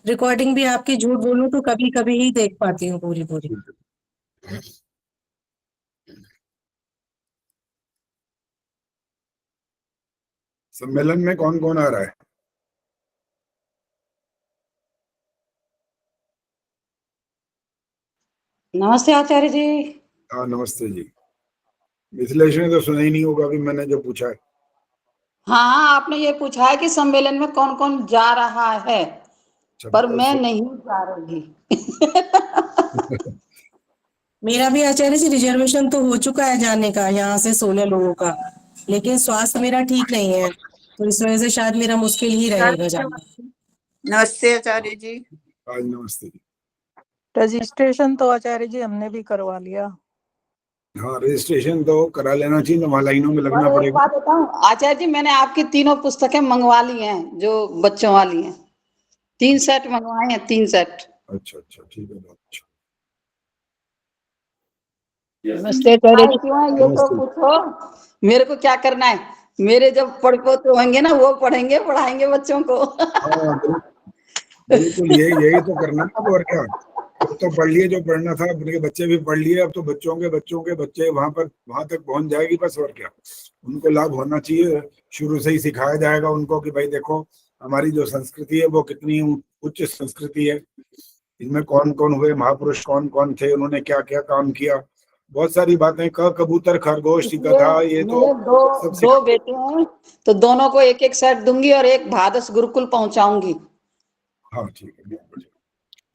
Recording भी आपकी झूठ बोलूं तो कभी कभी ही देख पाती हूँ पूरी पूरी। सम्मेलन में कौन कौन आ रहा है? नमस्ते आचार्य जी। हाँ नमस्ते जी। मिथिलेश ने तो सुना ही नहीं होगा अभी मैंने जो पूछा है। हाँ, आपने ये पूछा है कि सम्मेलन में कौन कौन जा रहा है, पर मैं नहीं जा रही। मेरा भी आचार्य जी रिजर्वेशन तो हो चुका है जाने का, यहाँ से 16 लोगों का, लेकिन स्वास्थ्य मेरा ठीक नहीं है तो इस वजह से शायद मेरा मुश्किल ही रहेगा जाना। नमस्ते आचार्य जी। आज नमस्ते जी। रजिस्ट्रेशन तो आचार्य जी हमने भी करवा लिया। हाँ रजिस्ट्रेशन तो करा लेना चाहिए, वहाँ लाइनों में लगना और एक पड़ेगा। बात बताऊं आचार्य जी, मैंने आपकी तीनों पुस्तकें मंगवा ली हैं जो बच्चों वाली हैं। 3 सेट मंगवाए हैं, 3 सेट। अच्छा अच्छा ठीक है, बहुत अच्छा। नमस्ते आचार्य जी। क्यों है ये तो पूछो, मेरे को क्या करना है? मेरे जब पड़पोते होंगे ना, वो पढ़ेंगे पढ़ाएंगे बच्चों को। हाँ बिल्कुल यही तो करना है, और क्या। अब तो पढ़ लिए जो पढ़ना था, अपने बच्चे भी पढ़ लिए, अब तो बच्चों के बच्चे वहां तक पहुंच जाएगी बस, और क्या। उनको लाभ होना चाहिए, शुरू से ही सिखाया जाएगा उनको कि भाई देखो हमारी जो संस्कृति है वो कितनी उच्च संस्कृति है, इनमें कौन कौन हुए महापुरुष, कौन कौन थे, उन्होंने क्या क्या काम किया, बहुत सारी बातें, कबूतर खरगोश गधा, ये तो दो बेटे हैं तो दोनों को एक एक सेट दूंगी और एक भादस गुरुकुल पहुंचाऊंगी। हाँ ठीक है, बहुत बढ़िया।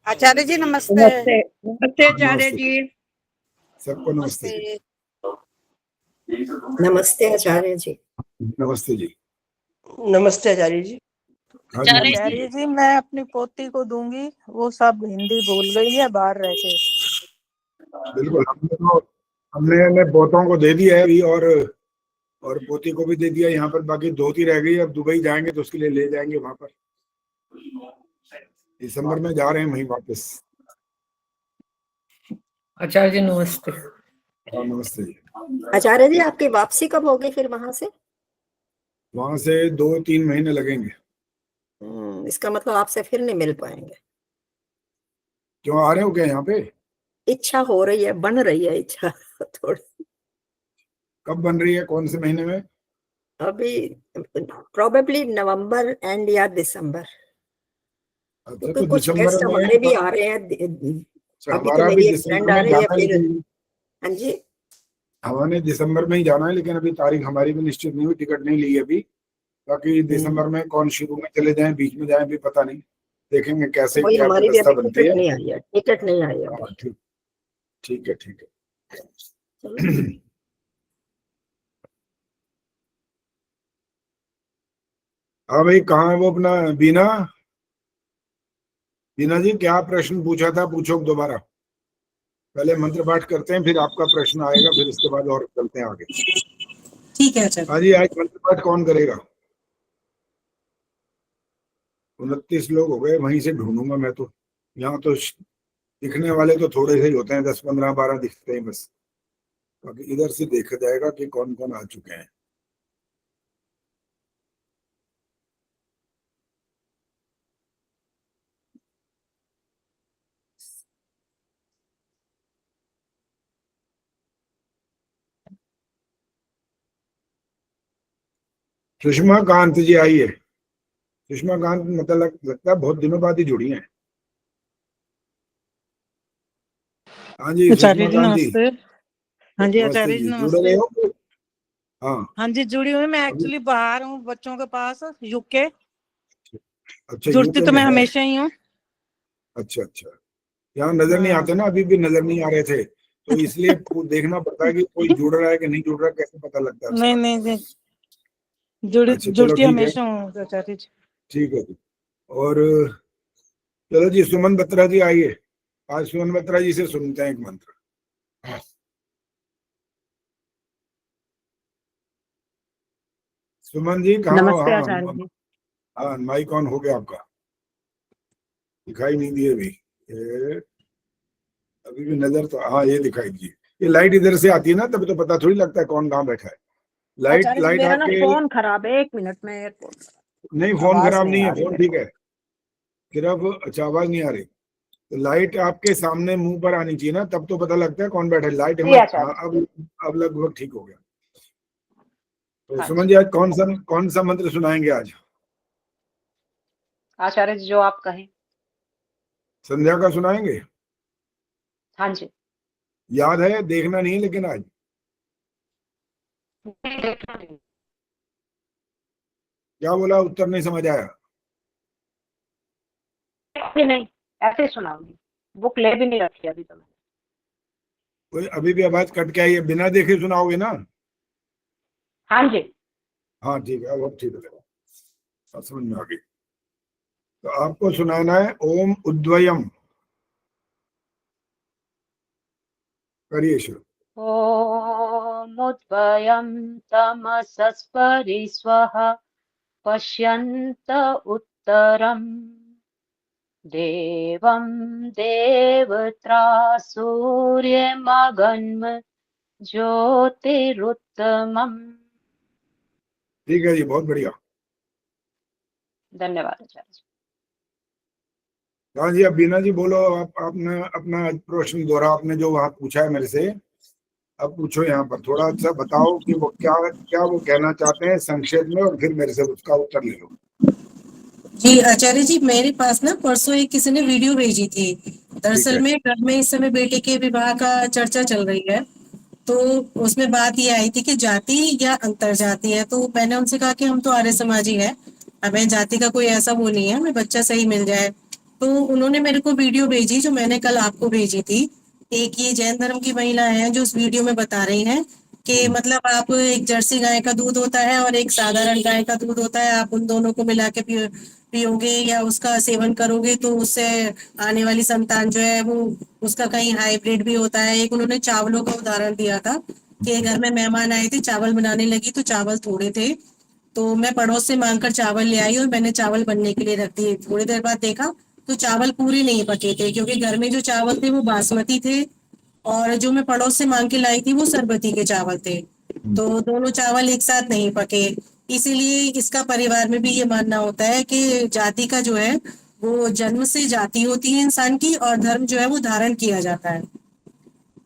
आचार्य जी नमस्ते। नमस्ते नमस्ते आचार्य जी। सबको नमस्ते। नमस्ते आचार्य जी। नमस्ते जी। नमस्ते आचार्य जी। आचार्य जी मैं अपनी पोती को दूंगी, वो सब हिंदी भूल गई है बाहर रह के। बिल्कुल, हमने पोतों को दे दिया है अभी, और पोती को भी दे दिया यहाँ पर, बाकी धोती रह गई। अब दुबई जाएंगे तो उसके लिए ले जाएंगे वहां पर, दिसंबर में जा रहे हैं वहीं वापस। आचार्य जी नमस्ते। हाँ नमस्ते जी। आचार्य जी आपकी वापसी कब होगी फिर वहां से? वहां से 2-3 महीने लगेंगे। इसका मतलब आपसे फिर नहीं मिल पाएंगे। क्यों आ रहे हो क्या यहाँ पे? इच्छा हो रही है, बन रही है इच्छा थोड़ी। कब बन रही है, कौन से महीने में? अभी प्रोबेबली नवंबर एंड या दिसंबर, क्योंकि कुछ गेस्ट हमारे भी आ रहे हैं। अभी तो मेरी एक फ्रेंड आ रही है फिर। हाँ जी, हमारे दिसंबर में ही जाना है, लेकिन अभी तारीख हमारी भी निश्चित नहीं हुई, टिकट नहीं ली अभी। बाकी दिसंबर में कौन शुरू में चले जाएं, बीच में जाएं, भी पता नहीं, देखेंगे कैसे क्या हमारी भी व्यवस्था अभी बनती है। नहीं आई है, टिकट नहीं आई है। ठीक है ठीक है। हाँ भाई, कहाँ है वो अपना बीना? बीना जी क्या प्रश्न पूछा था, पूछो दोबारा। पहले मंत्र पाठ करते हैं, फिर आपका प्रश्न आएगा, फिर इसके बाद और चलते हैं आगे। ठीक है आचार्य। हाँ जी, आज मंत्र पाठ कौन करेगा? 29 लोग हो गए, वहीं से ढूंढूंगा मैं तो। यहाँ तो दिखने वाले तो थोड़े से ही होते हैं, 10, 15, 12 दिखते हैं बस। बाकी इधर से देखा जाएगा कि कौन कौन आ चुके हैं। सुषमा कांत जी आइए। सुषमा कांत मतलब लगता है बहुत दिनों बाद ही जुड़ी हैं। हाँ जी आचार्य सुषमा जी कांत जी। नमस्ते। हाँ जी आचार्य जी जुड़ नमस्ते। रहे हो? हाँ हाँ जी जुड़ी हुई। मैं एक्चुअली बाहर हूँ बच्चों के पास, यूके। अच्छा, जुड़ती तो मैं हमेशा ही हूँ। अच्छा अच्छा, यहाँ नजर नहीं आते ना, अभी भी नजर नहीं आ रहे थे, तो इसलिए देखना पड़ता है कि कोई जुड़ रहा है कि नहीं जुड़ रहा, कैसे पता लगता है? नहीं अच्छा, जुड़ती हमेशा हूँ आचार्य जी। ठीक है जी। और चलो जी, सुमन बत्रा जी आइए। आज सुमन बत्रा जी से सुनते हैं एक मंत्र। सुमन जी कहाँ हो? नमस्ते आचार्य जी। हाँ माइक ऑन हो गया आपका, दिखाई नहीं दिए अभी भी नजर तो, हाँ ये दिखाई दिए। ये लाइट इधर से आती है ना, तब तो पता थोड़ी लगता है कौन कहाँ बैठा है। लाइट मेरा ना आपके फोन खराब है, 1 मिनट में। नहीं, फोन खराब नहीं है, फोन ठीक है। सिर्फ अच्छा आवाज नहीं आ रही तो लाइट आपके सामने मुंह पर आनी चाहिए ना, तब तो पता लगता है कौन बैठा है। लाइट जी हमारे आचार्य। हाँ, अब लगभग ठीक हो गया। तो हाँ सुमन जी आज कौन सा मंत्र सुनाएंगे आज? आचार्य जी जो आप कहें। संध्या का सुनाएंगे? हाँ जी। याद है, देखना नहीं लेकिन आज क्या बोला, उत्तर नहीं समझ आया। नहीं ऐसे ही सुनाऊंगी, बुक ले भी नहीं रखी अभी तो। कोई अभी भी आवाज कट के आई है, बिना देखे सुनाओगे ना? हाँ जी। हाँ ठीक है, अब ठीक है, समझ में आ गई। तो आपको सुनाना है ओम उद्वयम। करिए शुरू। ॐ उद्वयं तमसस्परिस्वः पश्यन्त उत्तरम् देवं देवत्रा सूर्यमगन्म ज्योतिरुत्तमम्। ठीक है जी, बहुत बढ़िया। धन्यवाद आचार्य जी। हाँ जी, अब बीना जी बोलो, आपने अपना प्रश्न दोहरा, आपने जो वहां पूछा है मेरे से, अब पूछो यहाँ पर। थोड़ा सा बताओ कि वो क्या वो कहना चाहते हैं संक्षेप में, और फिर मेरे से उसका उत्तर ले लो। जी आचार्य जी, मेरे पास ना परसों एक किसी ने वीडियो भेजी थी। दरअसल में घर में इस समय बेटे के विवाह का चर्चा चल रही है, तो उसमें बात ये आई थी कि जाति या अंतर जाति है। तो मैंने उनसे कहा कि हम तो आर्य समाजी है, हमें जाति का कोई ऐसा वो नहीं है, हमें बच्चा सही मिल जाए। तो उन्होंने मेरे को वीडियो भेजी जो मैंने कल आपको भेजी थी। एक ये जैन धर्म की महिला है जो उस वीडियो में बता रही हैं कि मतलब आप एक जर्सी गाय का दूध होता है और एक साधारण गाय का दूध होता है, आप उन दोनों को मिला के पियोगे या उसका सेवन करोगे तो उससे आने वाली संतान जो है वो उसका कहीं हाइब्रिड भी होता है। एक उन्होंने चावलों का उदाहरण दिया था कि घर में मेहमान आए थे, चावल बनाने लगी तो चावल थोड़े थे, तो मैं पड़ोस से मांगकर चावल ले आई और मैंने चावल बनने के लिए रख दिए। थोड़ी देर बाद देखा तो चावल पूरे नहीं पके थे, क्योंकि घर में जो चावल थे वो बासमती थे और जो मैं पड़ोस से मांग के लाई थी वो सरबती के चावल थे। तो दोनों चावल एक साथ नहीं पके। इसीलिए इसका परिवार में भी ये मानना होता है कि जाति का जो है वो जन्म से जाति होती है इंसान की, और धर्म जो है वो धारण किया जाता है।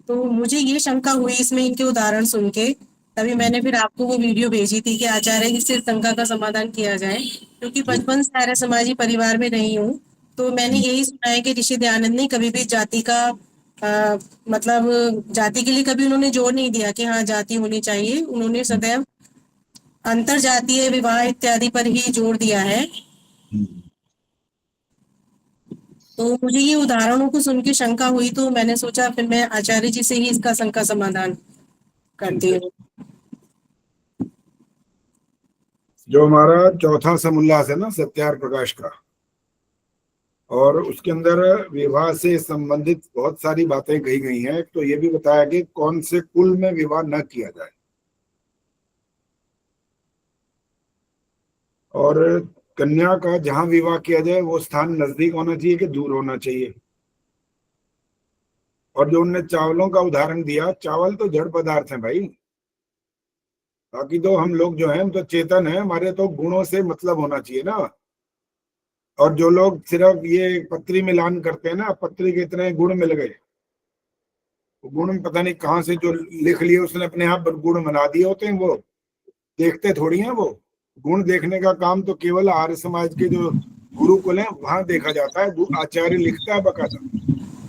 तो मुझे ये शंका हुई इसमें इनके उदाहरण सुन के, तभी मैंने फिर आपको वो वीडियो भेजी थी कि आचार्य जी से शंका का समाधान किया जाए। क्योंकि बचपन से आर्य समाजी परिवार में रही हूँ, तो मैंने यही सुना है कि ऋषि दयानंद ने कभी भी जाति का मतलब जाति के लिए कभी उन्होंने जोर नहीं दिया कि हाँ जाति होनी चाहिए। उन्होंने सदैव अंतर जातीय विवाह इत्यादि पर ही जोर दिया है। तो मुझे ये उदाहरणों को सुन के शंका हुई, तो मैंने सोचा फिर मैं आचार्य जी से ही इसका शंका समाधान करती हूँ। जो हमारा चौथा समुल्लास है ना सत्यार प्रकाश का, और उसके अंदर विवाह से संबंधित बहुत सारी बातें कही गई हैं। तो ये भी बताया कि कौन से कुल में विवाह न किया जाए, और कन्या का जहां विवाह किया जाए वो स्थान नजदीक होना चाहिए कि दूर होना चाहिए। और जो उनने चावलों का उदाहरण दिया, चावल तो जड़ पदार्थ है भाई, बाकी तो हम लोग जो हैं हम तो चेतन है, हमारे तो गुणों से मतलब होना चाहिए ना। और जो लोग सिर्फ ये पत्री मिलान करते हैं ना, पत्री के इतने गुण मिल गए, गुण पता नहीं कहाँ से जो लिख लिए उसने अपने आप गुण बना दिए होते हैं, वो देखते थोड़ी हैं। वो गुण देखने का काम तो केवल आर्य समाज के जो गुरुकुल हैं वहां देखा जाता है। आचार्य लिखता है बकायदा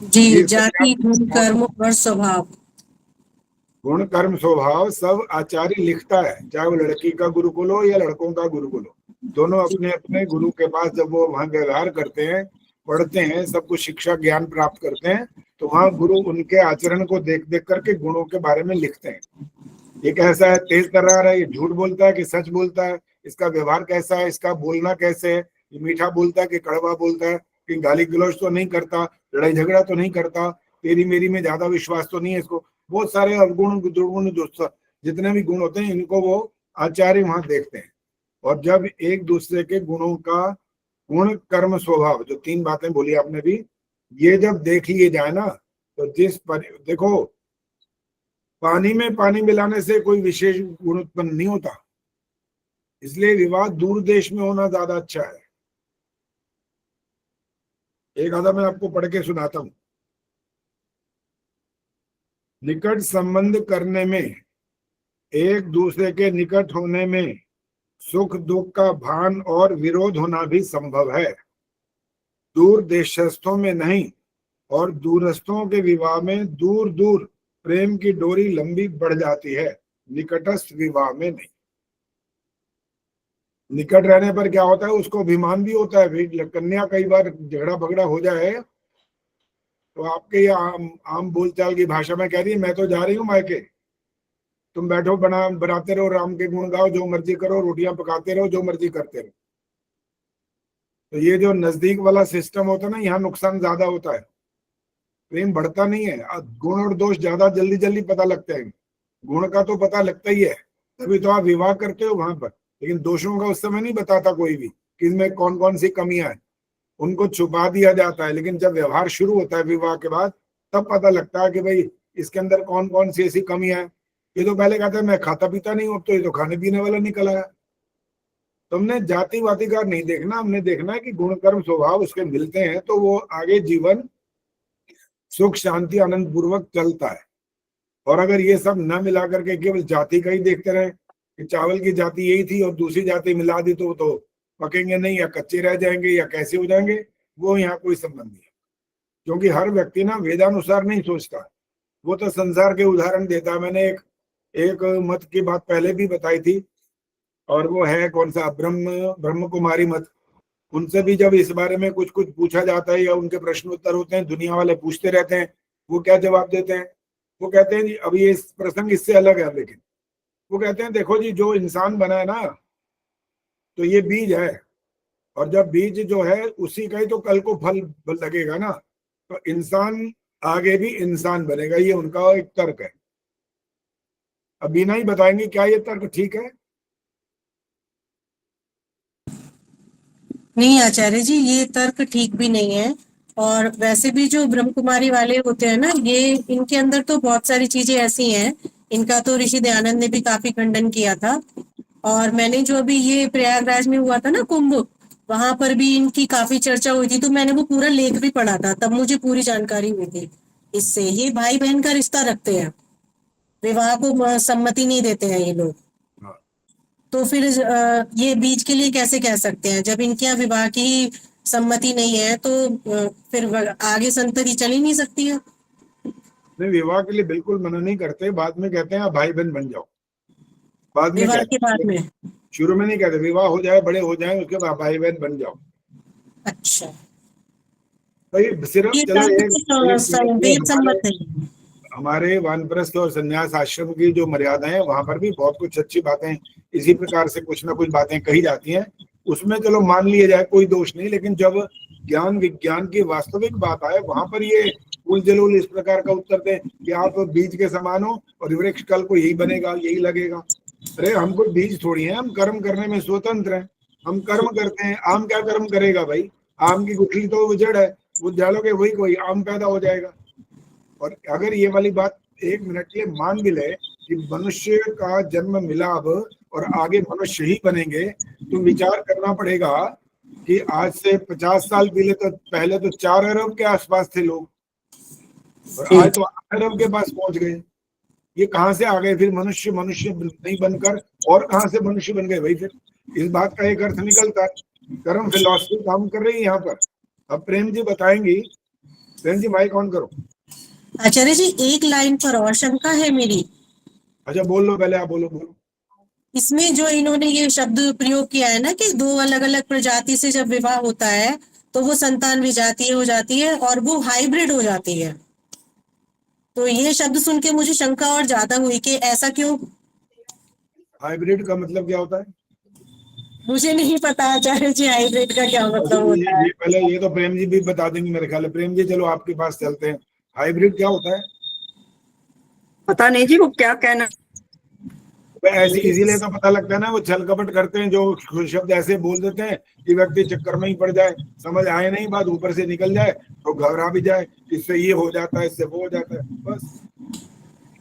जी, जाति गुण कर्म और स्वभाव, गुण कर्म स्वभाव सब आचार्य लिखता है, चाहे वो लड़की का गुरुकुल हो या लड़कों का गुरुकुल हो। दोनों अपने अपने गुरु के पास जब वो वहां व्यवहार करते हैं, पढ़ते हैं, सब कुछ शिक्षा ज्ञान प्राप्त करते हैं, तो वहां गुरु उनके आचरण को देख देख करके गुणों के बारे में लिखते हैं। ये कैसा है, तेज तर्रार है, ये झूठ बोलता है कि सच बोलता है, इसका व्यवहार कैसा है, इसका बोलना कैसे है, ये मीठा बोलता है कि कड़वा बोलता है, कि गाली गलौज तो नहीं करता, लड़ाई झगड़ा तो नहीं करता, तेरी मेरी में ज्यादा विश्वास तो नहीं है इसको। बहुत सारे अवगुण दुर्गुण जितने भी गुण होते हैं इनको वो आचार्य वहां देखते हैं। और जब एक दूसरे के गुणों का गुण कर्म स्वभाव, जो तीन बातें बोली आपने भी, ये जब देख लिए जाए ना, तो देखो पानी में पानी मिलाने से कोई विशेष गुण उत्पन्न नहीं होता, इसलिए विवाह दूर देश में होना ज्यादा अच्छा है। एक आधा मैं आपको पढ़ के सुनाता हूं। निकट संबंध करने में, एक दूसरे के निकट होने में सुख दुख का भान और विरोध होना भी संभव है। दूर देशस्थों में नहीं और दूरस्थों के विवाह में दूर दूर प्रेम की डोरी लंबी बढ़ जाती है, निकटस्थ विवाह में नहीं। निकट रहने पर क्या होता है, उसको अभिमान भी होता है। कन्या कई बार झगड़ा भगड़ा हो जाए तो आपके आम बोलचाल की भाषा में कह रही है मैं तो जा रही हूँ मायके, तुम बैठो बनाते रहो, राम के गुण गाओ, जो मर्जी करो, रोटियां पकाते रहो, जो मर्जी करते रहो। तो ये जो नजदीक वाला सिस्टम होता है ना, यहाँ नुकसान ज्यादा होता है, प्रेम बढ़ता नहीं है। गुण और दोष ज्यादा जल्दी जल्दी पता लगते हैं। गुण का तो पता लगता ही है, तभी तो आप विवाह करते हो वहां पर, लेकिन दोषों का उस समय नहीं बताता कोई भी कि इसमें कौन कौन सी कमियां हैं, उनको छुपा दिया जाता है। लेकिन जब व्यवहार शुरू होता है विवाह के बाद, तब पता लगता है कि भाई इसके अंदर कौन कौन सी ऐसी कमियां हैं। ये तो पहले कहता है मैं खाता पीता नहीं हूं, अब तो ये तो खाने पीने वाला निकल आया। तो हमने जाति वाति का नहीं देखना, हमने देखना है कि गुण कर्म स्वभाव उसके मिलते हैं तो वो आगे जीवन सुख शांति आनंद पूर्वक चलता है। और अगर ये सब न मिला करके केवल जाति का ही देखते रहे कि चावल की जाति यही थी और दूसरी जाति मिला दी तो पकेंगे नहीं, या कच्चे रह जाएंगे, या कैसे हो जाएंगे, वो यहाँ कोई संबंध नहीं है। क्योंकि हर व्यक्ति ना वेदानुसार नहीं सोचता, वो तो संसार के उदाहरण देता है। मैंने एक मत की बात पहले भी बताई थी, और वो है कौन सा, ब्रह्म कुमारी मत। उनसे भी जब इस बारे में कुछ कुछ पूछा जाता है या उनके प्रश्न उत्तर होते हैं, दुनिया वाले पूछते रहते हैं, वो क्या जवाब देते हैं? वो कहते हैं जी अभी ये प्रसंग इससे अलग है, लेकिन वो कहते हैं देखो जी, जो इंसान बना है ना, तो ये बीज है, और जब बीज जो है उसी का ही तो कल को फल लगेगा ना, तो इंसान आगे भी इंसान बनेगा। ये उनका एक तर्क है। अब बिना ही बताएंगे क्या ये तर्क ठीक है? नहीं आचार्य जी, ये तर्क ठीक भी नहीं है। और वैसे भी जो ब्रह्म कुमारी वाले होते हैं ना, ये इनके अंदर तो बहुत सारी चीजें ऐसी हैं, इनका तो ऋषि दयानंद ने भी काफी खंडन किया था। और मैंने जो अभी ये प्रयागराज में हुआ था ना कुंभ, वहां पर भी इनकी काफी चर्चा हुई थी, तो मैंने वो पूरा लेख भी पढ़ा था, तब मुझे पूरी जानकारी हुई थी। इससे ये भाई बहन का रिश्ता रखते हैं, विवाह को सम्मति नहीं देते हैं ये लोग। तो फिर ये बीज के लिए कैसे कह सकते हैं, जब इनके यहाँ विवाह की सम्मति नहीं है तो फिर आगे संतति चल ही नहीं सकती है। नहीं, विवाह के लिए बिल्कुल मना नहीं करते, बाद में कहते हैं आप भाई बहन बन जाओ। बाद में विवाह के बाद में, शुरू में नहीं कहते, विवाह हो जाए, बड़े हो जाए, उसके बाद भाई बहन बन जाओ। अच्छा, भाई सिर्फ ये चलो वेद सम्मत है। हमारे वानप्रस्थ और संन्यास आश्रम की जो मर्यादाएं हैं, वहां पर भी बहुत कुछ अच्छी बातें इसी प्रकार से कुछ ना कुछ बातें कही जाती हैं, उसमें चलो मान लिया जाए, कोई दोष नहीं। लेकिन जब ज्ञान विज्ञान की वास्तविक बात आए, वहां पर ये उल जलूल इस प्रकार का उत्तर दें कि आप बीज के समान हो और वृक्ष कल को यही बनेगा, यही लगेगा। अरे हमको बीज थोड़ी है, हम कर्म करने में स्वतंत्र हैं, हम कर्म करते हैं। आम क्या कर्म करेगा भाई? आम की गुठली तो वो जड़ है, वो डालोगे वही कोई आम पैदा हो जाएगा। और अगर ये वाली बात एक मिनट के लिए मान भी ले कि मनुष्य का जन्म मिला अब और आगे मनुष्य ही बनेंगे, तो विचार करना पड़ेगा कि आज से 50 साल पहले तो 4 अरब के आसपास थे लोग, और आज तो 8 अरब के पास पहुंच गए। ये कहाँ से आ गए फिर? मनुष्य नहीं बनकर और कहाँ से मनुष्य बन गए भाई? फिर इस बात का एक अर्थ निकलता है। कर्म फिलॉसफी काम कर रही है यहाँ पर। अब प्रेम जी बताएंगी। प्रेम जी माइक ऑन करो। आचार्य जी, एक लाइन पर और शंका है मेरी। अच्छा बोल लो, पहले आप बोलो। इसमें जो इन्होंने ये शब्द प्रयोग किया है ना कि 2 अलग अलग प्रजाति से जब विवाह होता है तो वो संतान विजातीय हो जाती है और वो हाइब्रिड हो जाती है, तो ये शब्द सुन के मुझे शंका और ज्यादा हुई कि ऐसा क्यों? हाइब्रिड का मतलब क्या होता है? मुझे नहीं पता आचार्य जी, हाइब्रिड का क्या मतलब होता है। पहले ये तो प्रेम जी भी बता देंगे मेरे ख्याल है। प्रेम जी चलो आपके पास चलते हैं, हाइब्रिड क्या होता है? पता नहीं जी, वो क्या कहना। ऐसे इसीलिए तो पता लगता है ना, वो छल कपट करते हैं, जो शब्द ऐसे बोल देते हैं कि व्यक्ति चक्कर में ही पड़ जाए, समझ आए नहीं बात, ऊपर से निकल जाए तो घबरा भी जाए, इससे ये हो जाता है, इससे वो हो जाता है, बस।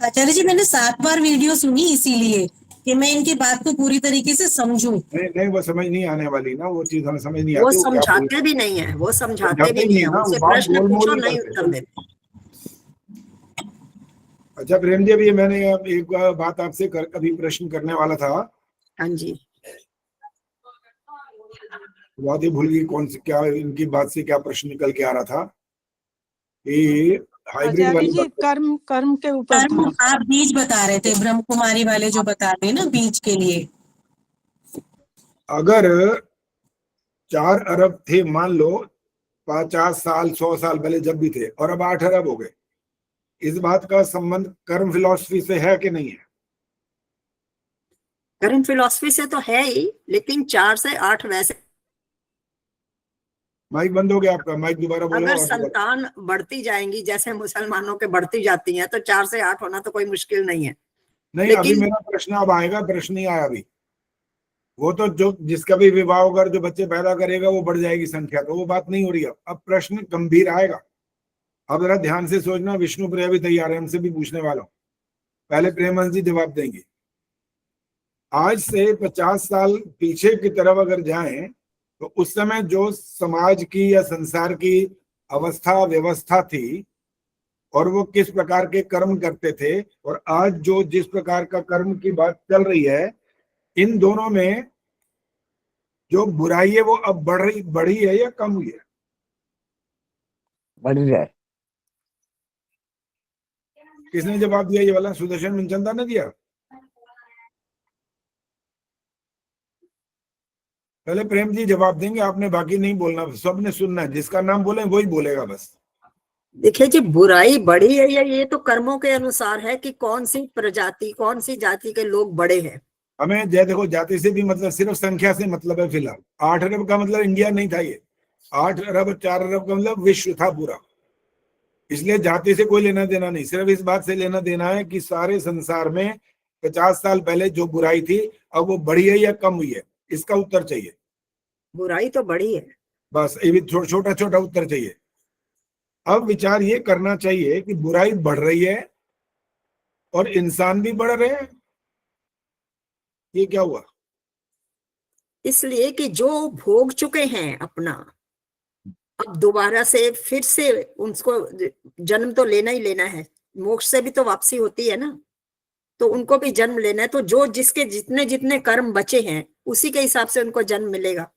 आचार्य जी, मैंने 7 बार वीडियो सुनी इसीलिए कि मैं इनकी बात को पूरी तरीके से समझूं। नहीं नहीं, वो समझ नहीं आने वाली ना, वो चीज हमें समझ नहीं वो आती वो क्या बोल समझाते भी नहीं है, वो समझाते समझाते भी ही नहीं नहीं है, ना, वो उनसे बात प्रश्न गोल पूछो मोल ही नहीं करते उत्तर हैं। देते। अच्छा प्रेम जी, अभी मैंने एक बात आपसे कभी प्रश्न करने वाला था, हाँ जी, बात ही भूल गई कौन सी, क्या इनकी बात से क्या प्रश्न निकल के आ रहा था कि हाइब्रिड आचार्य वाली जी बात। कर्म कर्म के ऊपर कर्म, था। आप बीज बता रहे थे, ब्रह्म कुमारी वाले जो बता रहे हैं ना बीज के लिए। अगर 4 अरब थे मान लो 50 साल 100 साल पहले जब भी थे, और अब 8 अरब हो गए, इस बात का संबंध कर्म फिलॉसफी से है कि नहीं है? करंट फिलॉसफी से तो है ही, लेकिन 4 से 8 वैसे माइक बंद हो गया आपका, माइक दोबारा बोलो। अगर और संतान बढ़ती जाएंगी जैसे मुसलमानों के बढ़ती जाती हैं, तो 4 से 8 होना तो कोई मुश्किल नहीं है। नहीं, अभी लेकिन मेरा प्रश्न अब आएगा, प्रश्न नहीं आया अभी। वो तो जो जिसका भी विवाह होगा, जो बच्चे पैदा करेगा वो बढ़ जाएगी संख्या, तो वो बात नहीं हो रही है। अब प्रश्न गंभीर आएगा, अब जरा ध्यान से सोचना। विष्णु प्रिया भी तैयार है, उनसे भी पूछने वाला हूं, पहले प्रेमहंस जी जवाब देंगे। आज से 50 साल पीछे की तरफ अगर जाएं, तो उस समय जो समाज की या संसार की अवस्था व्यवस्था थी, और वो किस प्रकार के कर्म करते थे, और आज जो जिस प्रकार का कर्म की बात चल रही है, इन दोनों में जो बुराई है वो अब बढ़ी है या कम हुई है? बढ़ रहा है। किसने जवाब दिया ये वाला? सुदर्शन मनचंदा ने दिया। पहले प्रेम जी जवाब देंगे, आपने बाकी नहीं बोलना, सबने सुनना है, जिसका नाम बोले वही बोलेगा बस। देखिए जी, बुराई बढ़ी है या ये तो कर्मों के अनुसार है कि कौन सी प्रजाति, कौन सी जाति के लोग बड़े हैं। हमें जय देखो, जाति से भी मतलब सिर्फ संख्या से मतलब है फिलहाल। 8 अरब का मतलब इंडिया नहीं था ये, 8 अरब 4 अरब का मतलब विश्व था पूरा। इसलिए जाति से कोई लेना देना नहीं, सिर्फ इस बात से लेना देना है कि सारे संसार में 50 साल पहले जो बुराई थी, अब वो बढ़ी है या कम हुई है, इसका उत्तर चाहिए। बुराई तो बढ़ी है। बस ये भी छोटा छोटा उत्तर चाहिए। अब विचार ये करना चाहिए कि बुराई बढ़ रही है और इंसान भी बढ़ रहे हैं, ये क्या हुआ? इसलिए कि जो भोग चुके हैं अपना, अब दोबारा से फिर से उनको जन्म तो लेना ही लेना है, मोक्ष से भी तो वापसी होती है ना, तो उनको भी जन्म लेना है। तो जो जिसके जितने जितने कर्म बचे हैं उसी के हिसाब से उनको जन्म मिलेगा।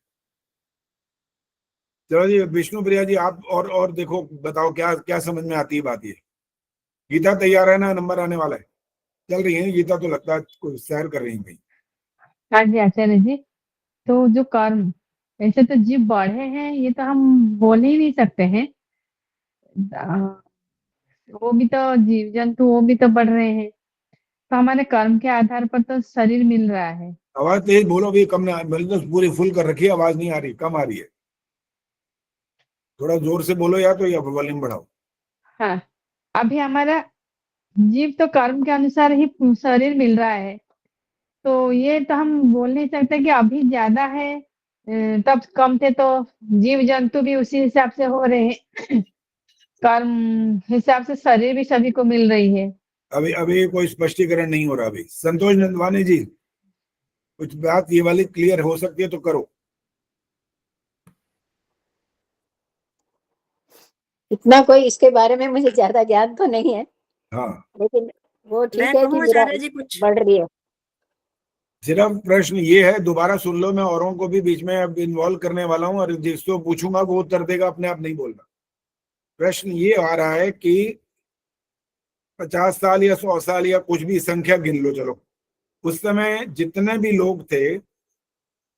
चलो जी, विष्णु प्रिया जी आप और देखो, बताओ क्या क्या समझ में आती है बात ये। गीता तैयार है ना? नंबर आने वाला है, चल रही है गीता, तो लगता है कोई सैर कर रही है कहीं। हाँ जी आचार्य जी। तो जो कर्म, ऐसे तो जीव बढ़े हैं ये तो हम बोल ही नहीं सकते हैं। आ, वो भी तो जीव जंतु, वो भी तो बढ़ रहे हैं, तो हमारे कर्म के आधार पर तो शरीर मिल रहा है। आवाज तेज बोलो भी, कम ना, मतलब पूरी फुल कर रखी है, आवाज नहीं आ रही, कम आ रही है। थोड़ा जोर से बोलो, या तो या वॉल्यूम बढ़ाओ। हाँ, अभी हमारा जीव तो कर्म के अनुसार ही शरीर मिल रहा है, तो ये तो हम बोल नहीं सकते कि अभी ज्यादा है तब कम थे। तो जीव जंतु भी उसी हिसाब से हो रहे हैं। कर्म हिसाब से शरीर भी सभी को मिल रही है। अभी अभी कोई स्पष्टीकरण नहीं हो रहा। अभी संतोष नंदवानी जी, कुछ बात ये वाली क्लियर हो सकती है तो करो। इतना कोई इसके बारे में मुझे ज्यादा ज्ञान तो नहीं है, हाँ, लेकिन वो ठीक मैं है कि कहूँ आचार्य जी कुछ। बढ़ रही है। सिर्फ प्रश्न ये है, दोबारा सुन लो, मैं औरों को भी बीच में अब इन्वॉल्व करने वाला हूँ, और जिसको पूछूंगा वो उत्तर देगा, अपने आप नहीं बोलना। प्रश्न ये आ रहा है कि 50 साल या 100 साल या कुछ भी संख्या गिन लो, चलो, उस समय जितने भी लोग थे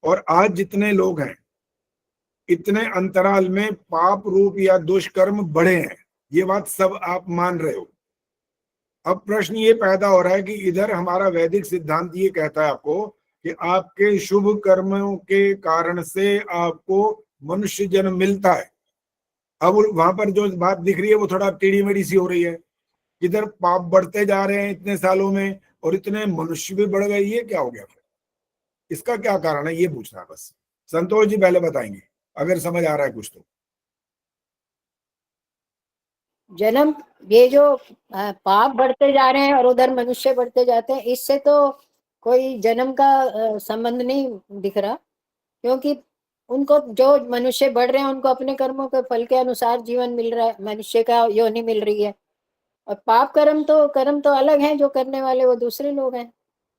और आज जितने लोग हैं, इतने अंतराल में पाप रूप या दुष्कर्म बढ़े हैं, ये बात सब आप मान रहे हो। अब प्रश्न ये पैदा हो रहा है कि इधर हमारा वैदिक सिद्धांत ये कहता है आपको कि आपके शुभ कर्मों के कारण से आपको मनुष्य जन्म मिलता है। अब वहां पर जो बात दिख रही है वो थोड़ा टेढ़ी मेढ़ी सी हो रही है, इधर पाप बढ़ते जा रहे हैं इतने सालों में और इतने मनुष्य भी बढ़ गए, ये क्या हो गया फिर? इसका क्या कारण है, ये पूछना है बस। संतोष जी पहले बताएंगे, अगर समझ आ रहा है कुछ तो। जन्म, ये जो पाप बढ़ते जा रहे हैं और उधर मनुष्य बढ़ते जाते हैं, इससे तो कोई जन्म का संबंध नहीं दिख रहा, क्योंकि उनको जो मनुष्य बढ़ रहे हैं उनको अपने कर्मों के फल के अनुसार जीवन मिल रहा है, मनुष्य का योनि मिल रही है। और पाप कर्म तो अलग हैं, जो करने वाले वो दूसरे लोग हैं।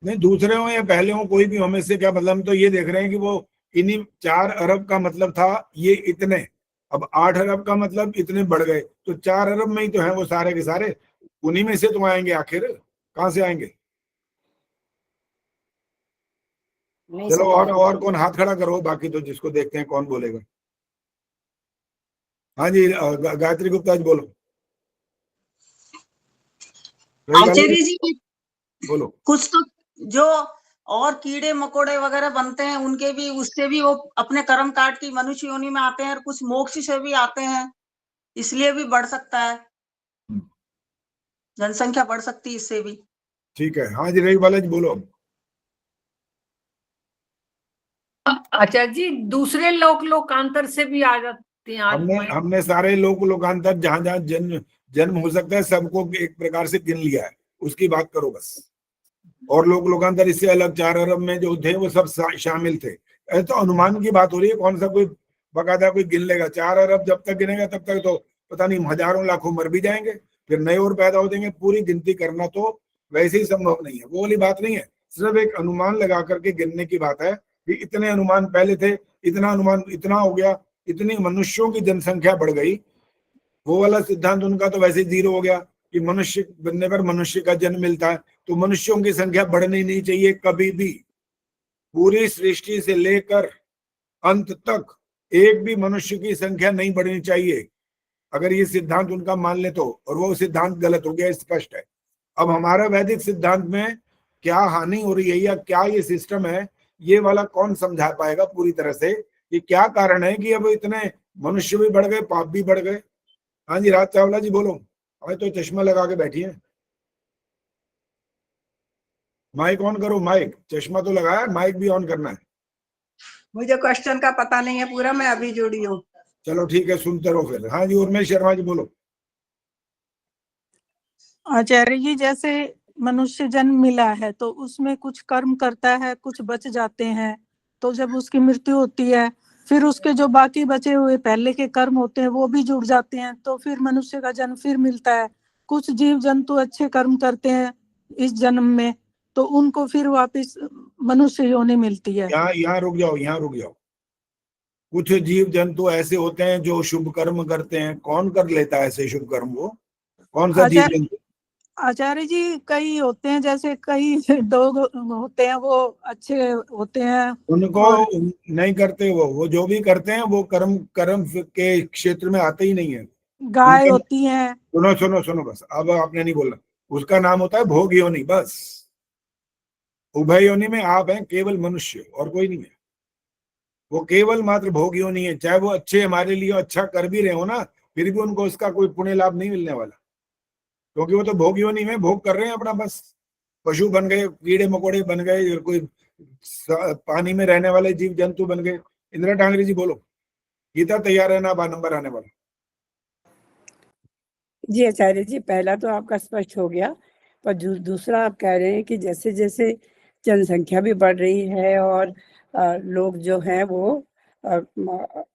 नहीं, दूसरे हो या पहले हो, कोई भी हमें से क्या मतलब, हम तो ये देख रहे हैं कि वो इन्हीं 4 अरब का मतलब था ये इतने, अब 8 अरब का मतलब इतने बढ़ गए, तो 4 अरब में ही तो है वो सारे के सारे, उन्हीं में से तो आएंगे, आखिर कहाँ से आएंगे? चलो और कौन हाथ खड़ा करो, बाकी तो जिसको देखते हैं कौन बोलेगा। हाँ जी, गायत्री गुप्ता जी बोलो। आचार्य जी, बोलो। कुछ तो जो और कीड़े मकोड़े वगैरह बनते हैं उनके भी, उससे भी वो अपने कर्म काट की मनुष्य योनि में आते हैं, और कुछ मोक्ष से भी आते हैं, इसलिए भी बढ़ सकता है, जनसंख्या बढ़ सकती है इससे भी। ठीक है, हाँ जी, रही बाला जी बोलो। आचार्य जी, दूसरे लोकांतर से भी आ जाते हैं हमने सारे लोकांतर जहां जहां जन्म हो सकता है सबको एक प्रकार से गिन लिया है, उसकी बात करो बस। और लोकांतर इससे अलग 4 अरब में जो थे वो सब शामिल थे। ऐसे तो अनुमान की बात हो रही है, कौन सा कोई बकायदा कोई गिन लेगा? 4 अरब जब तक गिनेगा तब तक तो पता नहीं हजारों लाखों मर भी जाएंगे, फिर नए और पैदा हो जाएंगे। पूरी गिनती करना तो वैसे ही संभव नहीं है, वो वाली बात नहीं है। सिर्फ एक अनुमान लगा करके गिनने की बात है कि इतने अनुमान पहले थे, इतना अनुमान इतना हो गया, इतनी मनुष्यों की जनसंख्या बढ़ गई। वो वाला सिद्धांत उनका तो वैसे 0 हो गया कि मनुष्य बनने पर मनुष्य का जन्म मिलता है, तो मनुष्यों की संख्या बढ़नी नहीं चाहिए कभी भी। पूरी सृष्टि से लेकर अंत तक एक भी मनुष्य की संख्या नहीं बढ़नी चाहिए, अगर ये सिद्धांत उनका मान ले तो। और वो सिद्धांत गलत हो गया, स्पष्ट है। अब हमारा वैदिक सिद्धांत में क्या हानि हो रही है या क्या ये सिस्टम है, ये वाला कौन समझा पाएगा पूरी तरह से कि क्या कारण है कि अब इतने मनुष्य भी बढ़ गए, पाप भी बढ़ गए? हाँ जी, राज चावला जी बोलो। आज तो चश्मा लगा के बैठी है। माइक ऑन करो, माइक, चश्मा तो लगाया, माइक भी ऑन करना है। मुझे क्वेश्चन का पता नहीं है पूरा, मैं अभी जुड़ी हूँ। चलो ठीक है, सुनते रहो फिर। हाँ जी, उर्मिला शर्मा जी बोलो। आचार्य जी, जैसे मनुष्य जन्म मिला है तो उसमें कुछ कर्म करता है, कुछ बच जाते हैं, तो जब उसकी मृत्यु होती है फिर उसके जो बाकी बचे हुए पहले के कर्म होते हैं वो भी जुड़ जाते हैं, तो फिर मनुष्य का जन्म फिर मिलता है। कुछ जीव जंतु अच्छे कर्म करते हैं इस जन्म में, तो उनको फिर वापस मनुष्य योनि मिलती है। यहाँ रुक जाओ, यहाँ रुक जाओ। कुछ जीव जंतु ऐसे होते हैं जो शुभ कर्म करते हैं। कौन कर लेता है ऐसे शुभ कर्म? वो कौन सा जीव जंतु? आचार्य जी, कई होते हैं, जैसे कई लोग होते हैं वो अच्छे होते हैं, उनको नहीं करते। वो जो भी करते हैं वो कर्म के क्षेत्र में आते ही नहीं है। गाय होती हैं। सुनो बस, अब आपने नहीं बोला। उसका नाम होता है भोग योनि, बस। उभय योनि में आप हैं केवल मनुष्य, और कोई नहीं है। वो केवल मात्र भोग योनि है। चाहे वो अच्छे हमारे लिए अच्छा कर भी रहे हो ना, फिर भी उनको उसका कोई पुण्य लाभ नहीं मिलने वाला, क्योंकि वो तो भोग योनि में भोग कर रहे हैं अपना। बस पशु बन गए, कीड़े मकोड़े बन गए, कोई पानी में रहने वाले जीव जंतु बन गए। इंदिरा टांगरी जी बोलो। गीता तैयार है ना? 12 नंबर आने वाला। जी आचार्य जी, पहला तो आपका स्पष्ट हो गया, पर दूसरा आप कह रहे हैं कि जैसे जैसे जनसंख्या भी बढ़ रही है और लोग जो हैं वो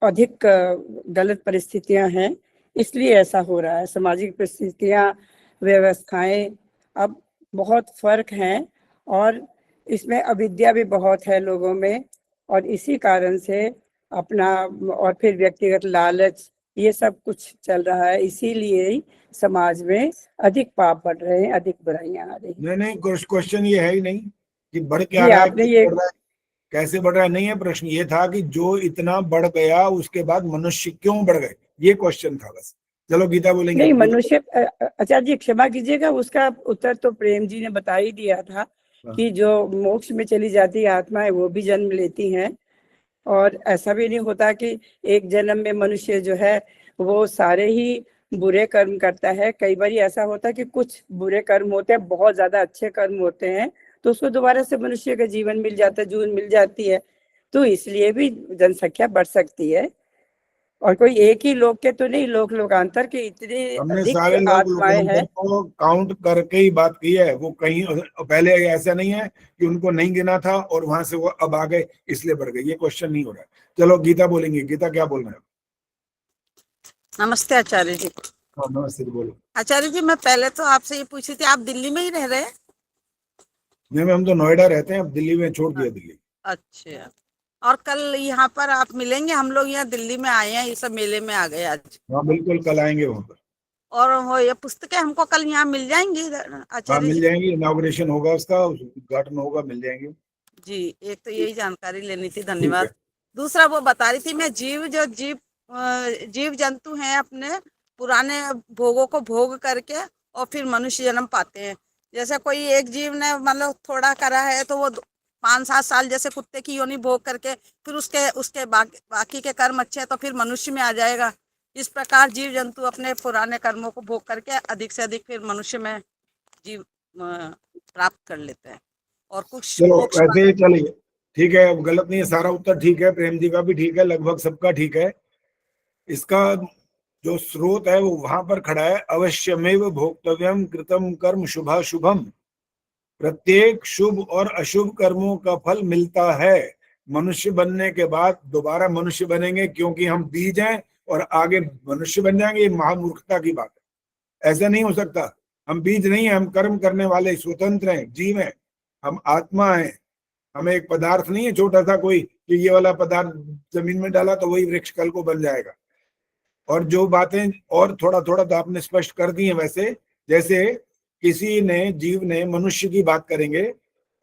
अधिक गलत परिस्थितियां हैं, इसलिए ऐसा हो रहा है। सामाजिक परिस्थितियां, व्यवस्थाएं अब बहुत फर्क हैं, और इसमें अविद्या भी बहुत है लोगों में, और इसी कारण से अपना और फिर व्यक्तिगत लालच, ये सब कुछ चल रहा है। इसीलिए ही समाज में अधिक पाप बढ़ रहे हैं, अधिक बुराइयां आ रही हैं। नहीं, क्वेश्चन ये है ही नहीं कि बढ़ क्या रहा है, ये कैसे बढ़ रहा है। नहीं है, प्रश्न ये था कि जो इतना बढ़ गया उसके बाद मनुष्य क्यों बढ़ गए, ये क्वेश्चन था बस। चलो गीता बोलेंगे। नहीं, मनुष्य, आचार्य जी क्षमा कीजिएगा, उसका उत्तर तो प्रेम जी ने बता ही दिया था कि जो मोक्ष में चली जाती आत्माएं वो भी जन्म लेती हैं, और ऐसा भी नहीं होता कि एक जन्म में मनुष्य जो है वो सारे ही बुरे कर्म करता है। कई बार ऐसा होता है कि कुछ बुरे कर्म होते हैं, बहुत ज्यादा अच्छे कर्म होते हैं, तो उसको दोबारा से मनुष्य का जीवन मिल जाता है, जून मिल जाती है, तो इसलिए भी जनसंख्या बढ़ सकती है। और कोई एक ही लोक के तो नहीं, लोक लोकांतर के इतने हमने अधिक सारे लोग आत्माएं हैं। को काउंट करके ही बात की है। वो कहीं पहले ऐसा नहीं है कि उनको नहीं गिना था और वहां से वो अब आ गए इसलिए बढ़ गए, ये क्वेश्चन नहीं हो रहा है। चलो गीता बोलेंगे। गीता क्या बोल रहे हैं? नमस्ते आचार्य जी। हाँ नमस्ते जी, बोलो। आचार्य जी, मैं पहले तो आपसे ये पूछी थी, आप दिल्ली में ही रह रहे हैं? नहीं, हम तो नोएडा रहते हैं, अब दिल्ली में छोड़ दिया दिल्ली। अच्छा, और कल यहाँ पर आप मिलेंगे? हम लोग यहाँ दिल्ली में आए हैं, ये सब मेले में आ गए आज। हाँ बिल्कुल, कल आएंगे वहाँ पर। और वो ये पुस्तकें हमको कल यहाँ मिल जाएंगी हाँ आचार्य मिल जी? जाएंगी, इनॉग्रेशन होगा उसका, उद्घाटन होगा, मिल जाएंगे जी, एक तो यही जानकारी लेनी थी, ठीक धन्यवाद। है। दूसरा वो बता रही थी मैं, जीव जंतु हैं अपने पुराने भोगों को भोग करके और फिर मनुष्य जन्म पाते हैं। जैसे कोई एक जीव ने मतलब थोड़ा करा है तो वो 5-7 साल जैसे कुत्ते की योनि भोग करके फिर उसके बाकी के कर्म अच्छे हैं तो फिर मनुष्य में आ जाएगा। इस प्रकार जीव जंतु अपने पुराने कर्मों को भोग करके अधिक से अधिक फिर मनुष्य में जीव प्राप्त कर लेते हैं। और कुछ चलो वैसे ही चलिए, ठीक है, गलत नहीं है, सारा उत्तर ठीक है, प्रेम जी का भी ठीक है, लगभग सबका ठीक है। इसका जो स्रोत है वो वहां पर खड़ा है, अवश्यमेव भोक्तव्यम कृतम कर्म शुभाशुभम। प्रत्येक शुभ और अशुभ कर्मों का फल मिलता है। मनुष्य बनने के बाद दोबारा मनुष्य बनेंगे, क्योंकि हम बीज हैं और आगे मनुष्य बन जाएंगे, ये महामूर्खता की बात है। ऐसा नहीं हो सकता। हम बीज नहीं है, हम कर्म करने वाले स्वतंत्र हैं, जीव हैं, हम आत्मा हैं। हमें एक पदार्थ नहीं है छोटा सा कोई कि ये वाला पदार्थ जमीन में डाला तो वही वृक्ष कल को बन जाएगा। और जो बातें और थोड़ा थोड़ा तो आपने स्पष्ट कर दी है, वैसे जैसे किसी ने जीव ने मनुष्य की बात करेंगे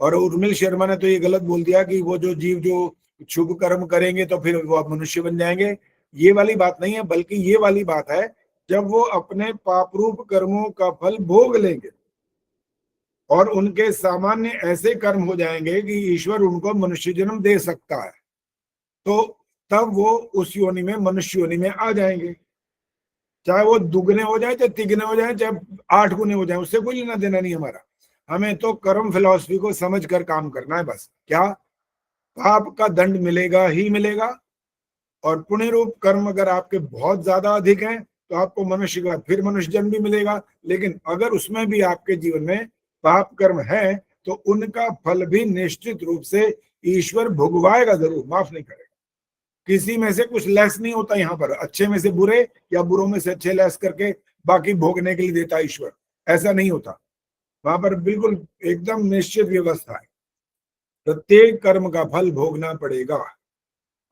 और उर्मिल शर्मा ने तो ये गलत बोल दिया कि वो जो जीव जो शुभ कर्म करेंगे तो फिर वो मनुष्य बन जाएंगे। ये वाली बात नहीं है, बल्कि ये वाली बात है जब वो अपने पापरूप कर्मों का फल भोग लेंगे और उनके सामान्य ऐसे कर्म हो जाएंगे कि ईश्वर उनको मनुष्य जन्म दे सकता है, तो तब वो उस योनि में, मनुष्य योनि में आ जाएंगे। चाहे वो दुगने हो जाए, चाहे तिगने हो जाए, चाहे 8 गुने हो जाए, उससे कोई लेना देना नहीं हमारा। हमें तो कर्म फिलॉसफी को समझ कर काम करना है बस। क्या पाप का दंड मिलेगा ही मिलेगा, और पुण्य रूप कर्म अगर आपके बहुत ज्यादा अधिक हैं तो आपको मनुष्य के बाद फिर मनुष्य जन्म भी मिलेगा। लेकिन अगर उसमें भी आपके जीवन में पाप कर्म है तो उनका फल भी निश्चित रूप से ईश्वर भुगवाएगा, जरूर, माफ नहीं करेगा। किसी में से कुछ लेस नहीं होता यहाँ पर, अच्छे में से बुरे या बुरों में से अच्छे लेस करके बाकी भोगने के लिए देता ईश्वर, ऐसा नहीं होता। वहां पर बिल्कुल एकदम निश्चित व्यवस्था है, प्रत्येक कर्म का फल भोगना पड़ेगा।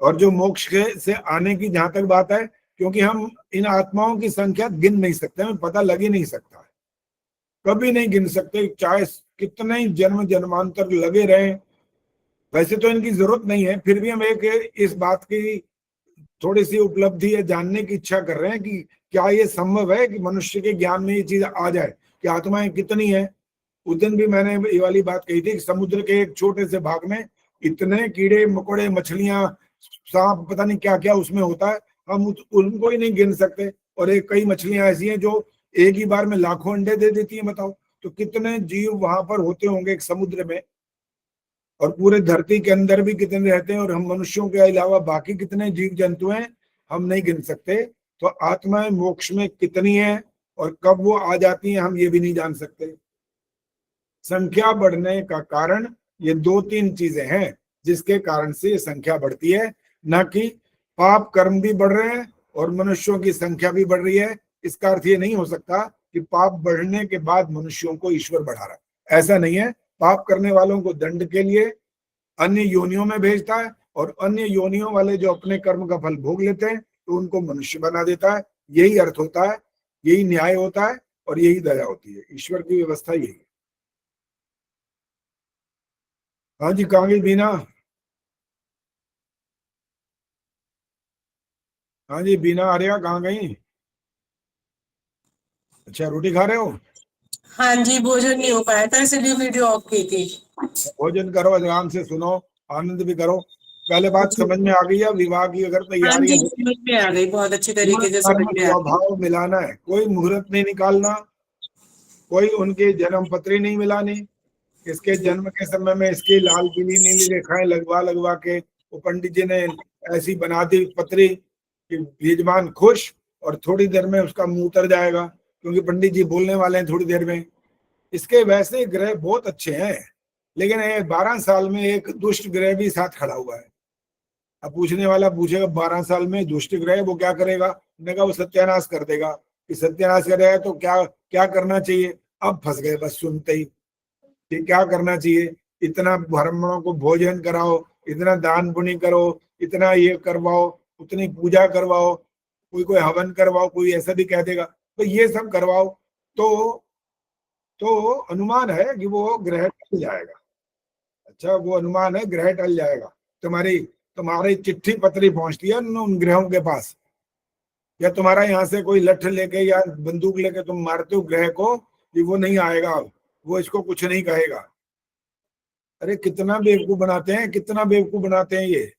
और जो मोक्ष से आने की जहां तक बात है, क्योंकि हम इन आत्माओं की संख्या गिन नहीं सकते, हमें पता लग ही नहीं सकता है, कभी नहीं गिन सकते, चाहे कितने ही जन्म जन्मांतर लगे रहे। वैसे तो इनकी जरूरत नहीं है, फिर भी हम एक इस बात की थोड़ी सी उपलब्धि है जानने की इच्छा कर रहे हैं कि क्या ये संभव है कि मनुष्य के ज्ञान में ये चीज आ जाए कि आत्माएं कितनी है। उस दिन भी मैंने ये वाली बात कही थी कि समुद्र के एक छोटे से भाग में इतने कीड़े मकोड़े, मछलियां, सांप, पता नहीं क्या क्या उसमें होता है, हम उनको ही नहीं गिन सकते। और एक कई मछलियां ऐसी हैं जो एक ही बार में लाखों अंडे दे देती हैं, बताओ तो कितने जीव वहां पर होते होंगे एक समुद्र में। और पूरे धरती के अंदर भी कितने रहते हैं, और हम मनुष्यों के अलावा बाकी कितने जीव जंतु हैं, हम नहीं गिन सकते। तो आत्माएं मोक्ष में कितनी है और कब वो आ जाती हैं, हम ये भी नहीं जान सकते। संख्या बढ़ने का कारण ये 2-3 चीजें हैं जिसके कारण से ये संख्या बढ़ती है, न कि पाप कर्म भी बढ़ रहे हैं और मनुष्यों की संख्या भी बढ़ रही है। इसका अर्थ ये नहीं हो सकता कि पाप बढ़ने के बाद मनुष्यों को ईश्वर बढ़ा रहा है, ऐसा नहीं है। पाप करने वालों को दंड के लिए अन्य योनियों में भेजता है, और अन्य योनियों वाले जो अपने कर्म का फल भोग लेते हैं तो उनको मनुष्य बना देता है। यही अर्थ होता है, यही न्याय होता है और यही दया होती है। ईश्वर की व्यवस्था यही है। हाँ जी, कहाँ गई बीना? हाँ जी बीना आर्या, कहाँ गई? अच्छा, रोटी खा रहे हो? हाँ जी, भोजन नहीं हो पाया था इसलिए वीडियो ऑफ की थी। भोजन करो, आराम से सुनो, आनंद भी करो। पहले बात समझ में आ गई है? विवाह की अगर तैयारी है, समझ में आ गई, बहुत अच्छी तरीके से समझ में आ गई। स्वभाव मिलाना है, कोई मुहूर्त नहीं निकालना, कोई उनके जन्म पत्री नहीं मिलानी। इसके जन्म के समय में इसकी लाल पीली नीली रेखाएं लगवा के वो पंडित जी ने ऐसी बना दी पत्री कि यजमान खुश और थोड़ी देर में उसका मुंह उतर जाएगा, क्योंकि पंडित जी बोलने वाले हैं थोड़ी देर में। इसके वैसे ग्रह बहुत अच्छे हैं, लेकिन 12 साल में एक दुष्ट ग्रह भी साथ खड़ा हुआ है। अब पूछने वाला पूछेगा 12 साल में दुष्ट ग्रह वो क्या करेगा? मैंने कहा वो सत्यानाश कर देगा। कि सत्यानाश करेगा तो क्या क्या करना चाहिए? अब फंस गए बस सुनते ही कि क्या करना चाहिए। इतना ब्राह्मणों को भोजन कराओ, इतना दान पुण्य करो, इतना ये करवाओ, उतनी पूजा करवाओ, कोई हवन करवाओ, कोई ऐसा भी कह देगा तो ये सब करवाओ तो अनुमान है कि वो ग्रह टल जाएगा। अच्छा, वो अनुमान है ग्रह टल जाएगा। तुम्हारी चिट्ठी पत्री पहुंचती है उन ग्रहों के पास, या तुम्हारा यहाँ से कोई लठ लेके या बंदूक लेके तुम मारते हो ग्रह को कि वो नहीं आएगा, वो इसको कुछ नहीं कहेगा। अरे कितना बेवकूफ बनाते हैं, कितना बेवकूफ बनाते हैं ये।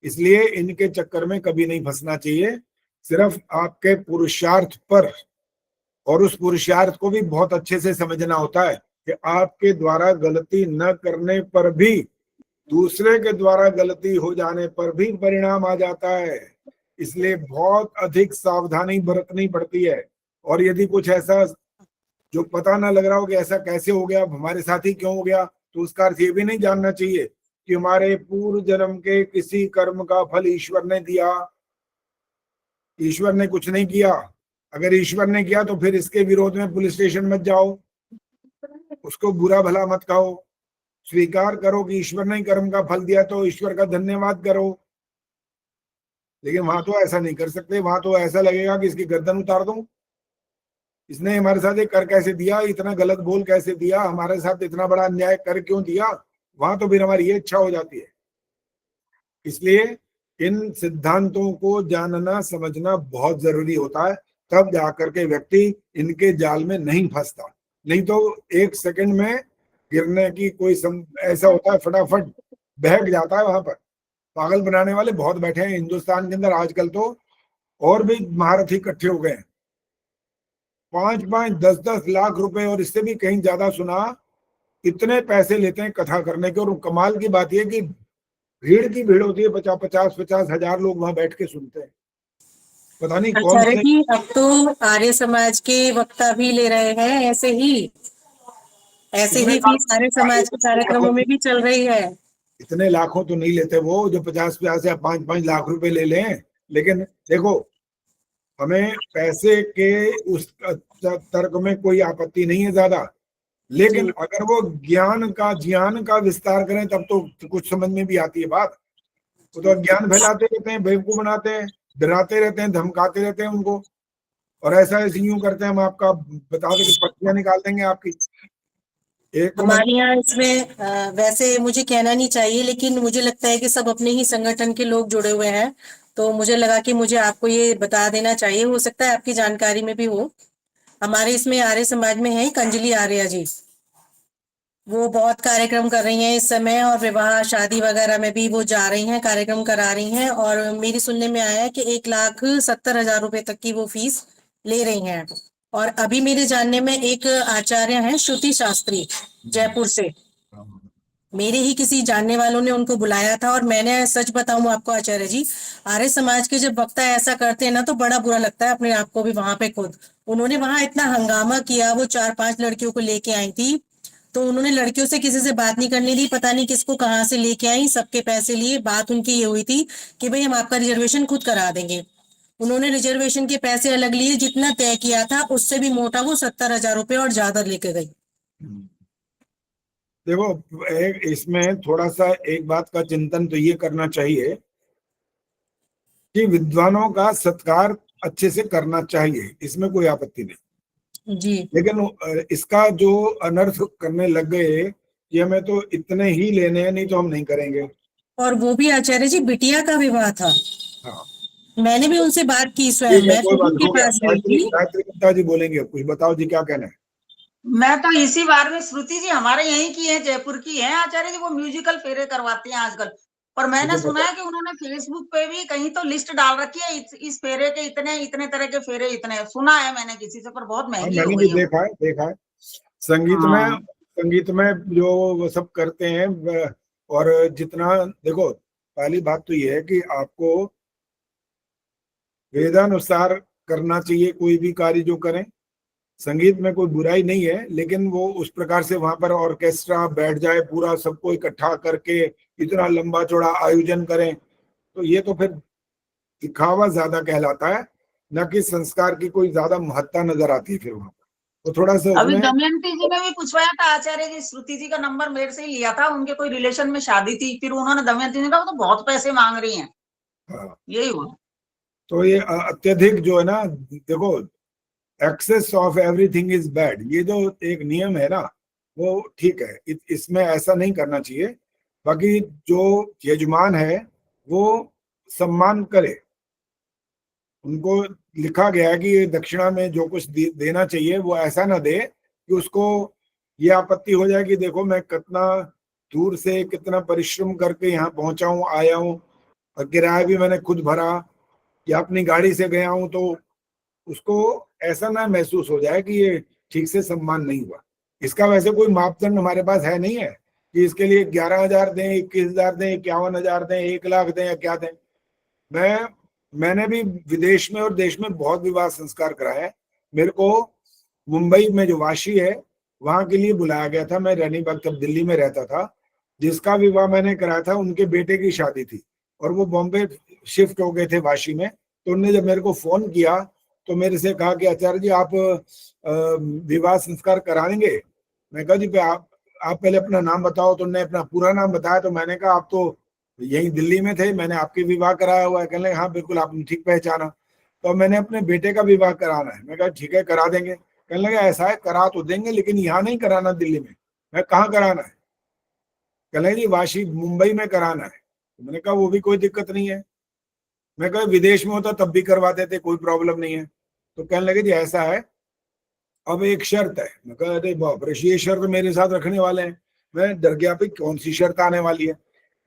इसलिए इनके चक्कर में कभी नहीं फंसना चाहिए। सिर्फ आपके पुरुषार्थ पर, और उस पुरुषार्थ को भी बहुत अच्छे से समझना होता है कि आपके द्वारा गलती न करने पर भी, दूसरे के द्वारा गलती हो जाने पर भी परिणाम आ जाता है। इसलिए बहुत अधिक सावधानी बरतनी पड़ती है। और यदि कुछ ऐसा जो पता ना लग रहा हो कि ऐसा कैसे हो गया, हमारे साथ ही क्यों हो गया, तो उसका अर्थ ये भी नहीं जानना चाहिए कि हमारे पूर्व जन्म के किसी कर्म का फल ईश्वर ने दिया। ईश्वर ने कुछ नहीं किया। अगर ईश्वर ने किया तो फिर इसके विरोध में पुलिस स्टेशन मत जाओ, उसको बुरा भला मत कहो। स्वीकार करो कि ईश्वर ने कर्म का फल दिया तो ईश्वर का धन्यवाद करो। लेकिन वहां तो ऐसा नहीं कर सकते। वहां तो ऐसा लगेगा कि इसकी गर्दन उतार दूं, इसने हमारे साथ एक कर कैसे दिया, इतना गलत बोल कैसे दिया, हमारे साथ इतना बड़ा अन्याय कर क्यों दिया। वहां तो फिर हमारी ये इच्छा हो जाती है। इसलिए इन सिद्धांतों को जानना समझना बहुत जरूरी होता है, तब जाकर के व्यक्ति इनके जाल में नहीं फंसता। नहीं तो एक सेकंड में गिरने की ऐसा होता है, फटाफट बहक जाता है। वहां पर पागल बनाने वाले बहुत बैठे हैं हिंदुस्तान के अंदर आजकल तो, और भी महारथी इकट्ठे हो गए। 5-5, 10-10 लाख रुपए और इससे भी कहीं ज्यादा सुना, इतने पैसे लेते हैं कथा करने के। और कमाल की बात यह कि भीड़ की भीड़ होती है, 50 हजार लोग वहां बैठ के सुनते हैं। पता नहीं कौन। आचार्य जी, अब तो आर्य समाज के वक्ता भी ले रहे हैं ऐसे ही फीस आर्य समाज के कार्यक्रमों में भी चल रही है। इतने लाखों तो नहीं लेते वो, जो 50 या 5-5 लाख रुपए ले लें। लेकिन देखो, हमें पैसे के उस तर्क में कोई आपत्ति नहीं है ज्यादा, लेकिन अगर वो ज्ञान का विस्तार करें तब तो कुछ समझ में भी आती है बात। वो तो ज्ञान फैलाते रहते हैं, बेवकूफ बनाते हैं, डराते रहते हैं, धमकाते रहते हैं उनको। और ऐसा यूं करते हैं, हम आपका बता दें कि पट्टियां निकाल देंगे आपकी। हमारे यहाँ इसमें वैसे मुझे कहना नहीं चाहिए, लेकिन मुझे लगता है कि सब अपने ही संगठन के लोग जुड़े हुए हैं, तो मुझे लगा कि मुझे आपको ये बता देना चाहिए। हो सकता है आपकी जानकारी में भी हो। हमारे इसमें आर्य समाज में है अंजलि आर्या जी, वो बहुत कार्यक्रम कर रही हैं इस समय, और विवाह शादी वगैरह में भी वो जा रही हैं, कार्यक्रम करा रही हैं। और मेरी सुनने में आया है कि 1,70,000 रुपए तक की वो फीस ले रही हैं। और अभी मेरे जानने में एक आचार्य हैं श्रुति शास्त्री, जयपुर से, मेरे ही किसी जानने वालों ने उनको बुलाया था। और मैंने, सच बताऊं आपको आचार्य जी, आर्य समाज के जब वक्ता ऐसा करते हैं ना तो बड़ा बुरा लगता है अपने आप को भी। वहां पे खुद उन्होंने वहां इतना हंगामा किया, वो 4-5 लड़कियों को लेके आई थी, तो उन्होंने लड़कियों से किसी से बात नहीं करने दी, पता नहीं किसको कहाँ से लेके आई, सबके पैसे लिए। बात उनकी ये हुई थी कि भाई हम आपका रिजर्वेशन खुद करा देंगे। उन्होंने रिजर्वेशन के पैसे अलग लिए, जितना तय किया था उससे भी मोटा वो 70,000 रुपए और ज्यादा लेके गई। देखो, इसमें थोड़ा सा एक बात का चिंतन तो ये करना चाहिए कि विद्वानों का सत्कार अच्छे से करना चाहिए, इसमें कोई आपत्ति नहीं जी। लेकिन इसका जो अनर्थ करने लग गए कि हमें तो इतने ही लेने हैं, नहीं तो हम नहीं करेंगे। और वो भी आचार्य जी बिटिया का विवाह था। हाँ, मैंने भी उनसे बात की स्वयं, मैं खुद उनके पास गई थी। गायत्री गुप्ता जी बोलेंगे, कुछ बताओ जी, क्या कहना है। मैं तो इसी बार में, श्रुति जी हमारे यहीं की है, जयपुर की है आचार्य जी, वो म्यूजिकल फेरे करवाती हैं आजकल। पर मैंने सुना है कि उन्होंने फेसबुक पे भी कहीं तो लिस्ट डाल रखी है, इस फेरे के इतने तरह के फेरे, इतने सुना है मैंने किसी से, पर बहुत महंगी हो गई है। देखा है संगीत में जो वो सब करते हैं। और जितना देखो, पहली बात तो ये है कि आपको वेदानुसार करना चाहिए कोई भी कार्य जो करें। संगीत में कोई बुराई नहीं है, लेकिन वो उस प्रकार से वहां पर ऑर्केस्ट्रा बैठ जाए, पूरा सबको इकट्ठा करके इतना लंबा चौड़ा आयोजन करें, तो ये तो फिर दिखावा ज्यादा कहलाता है, न कि संस्कार की कोई ज्यादा महत्ता नजर आती है फिर वहां पर। तो थोड़ा सा अभी उसमें दमयंती जी ने भी पूछवाया था आचार्य जी, श्रुति जी का नंबर मेरे से ही लिया था, उनके कोई रिलेशन में शादी थी, फिर उन्होंने दमयंती जी ने कहा वो तो बहुत पैसे मांग रही हैं। हाँ, यही हुआ। तो ये अत्यधिक जो है ना, देखो excess of everything is bad, ये जो एक नियम है ना वो ठीक है, इसमें ऐसा नहीं करना चाहिए। बाकी जो यजमान है वो सम्मान करे, उनको लिखा गया है कि दक्षिणा में जो कुछ देना चाहिए वो ऐसा ना दे कि उसको ये आपत्ति हो जाए कि देखो मैं कितना दूर से कितना परिश्रम करके यहाँ पहुंचा हूँ, आया हूँ, और किराया भी मैंने खुद भरा या अपनी गाड़ी से गया हूँ, तो उसको ऐसा ना महसूस हो जाए कि ये ठीक से सम्मान नहीं हुआ। इसका वैसे कोई मापदंड हमारे पास है नहीं है कि इसके लिए 11,000 दें, 21,000 दें, 51,000 दें, 1,00,000 दें या क्या दें। मैंने भी विदेश में और देश में बहुत विवाह संस्कार कराया है। मेरे को मुंबई में जो वाशी है वहां के लिए बुलाया गया था, मैं रानी बाग तब दिल्ली में रहता था, जिसका विवाह मैंने कराया था उनके बेटे की शादी थी, और वो बॉम्बे शिफ्ट हो गए थे वाशी में। तो उन्होंने जब मेरे को फोन किया तो मेरे से कहा कि आचार्य जी आप विवाह संस्कार कराएंगे। मैं कहा जी आप पहले अपना नाम बताओ। तो उन्होंने अपना पूरा नाम बताया, तो मैंने कहा आप तो यहीं दिल्ली में थे, मैंने आपके विवाह कराया हुआ है। कहने लगे हाँ बिल्कुल आपने ठीक पहचाना। तो मैंने अपने बेटे का विवाह कराना है। मैं कहा ठीक है करा देंगे। कहने लगे ऐसा है करा तो देंगे लेकिन यहाँ नहीं कराना दिल्ली में। मैं कहाँ कराना है? कहने लगे जी वाशी मुंबई में कराना है। तो मैंने कहा वो भी कोई दिक्कत नहीं है। मैं कहा विदेश में होता तब भी करवा देते, कोई प्रॉब्लम नहीं है। तो कहने लगे जी ऐसा है, अब एक शर्त है। मैं कहा अरे बाप रे, ये शर्त मेरे साथ रखने वाले हैं। मैं डर गया भाई कौन सी शर्त आने वाली है।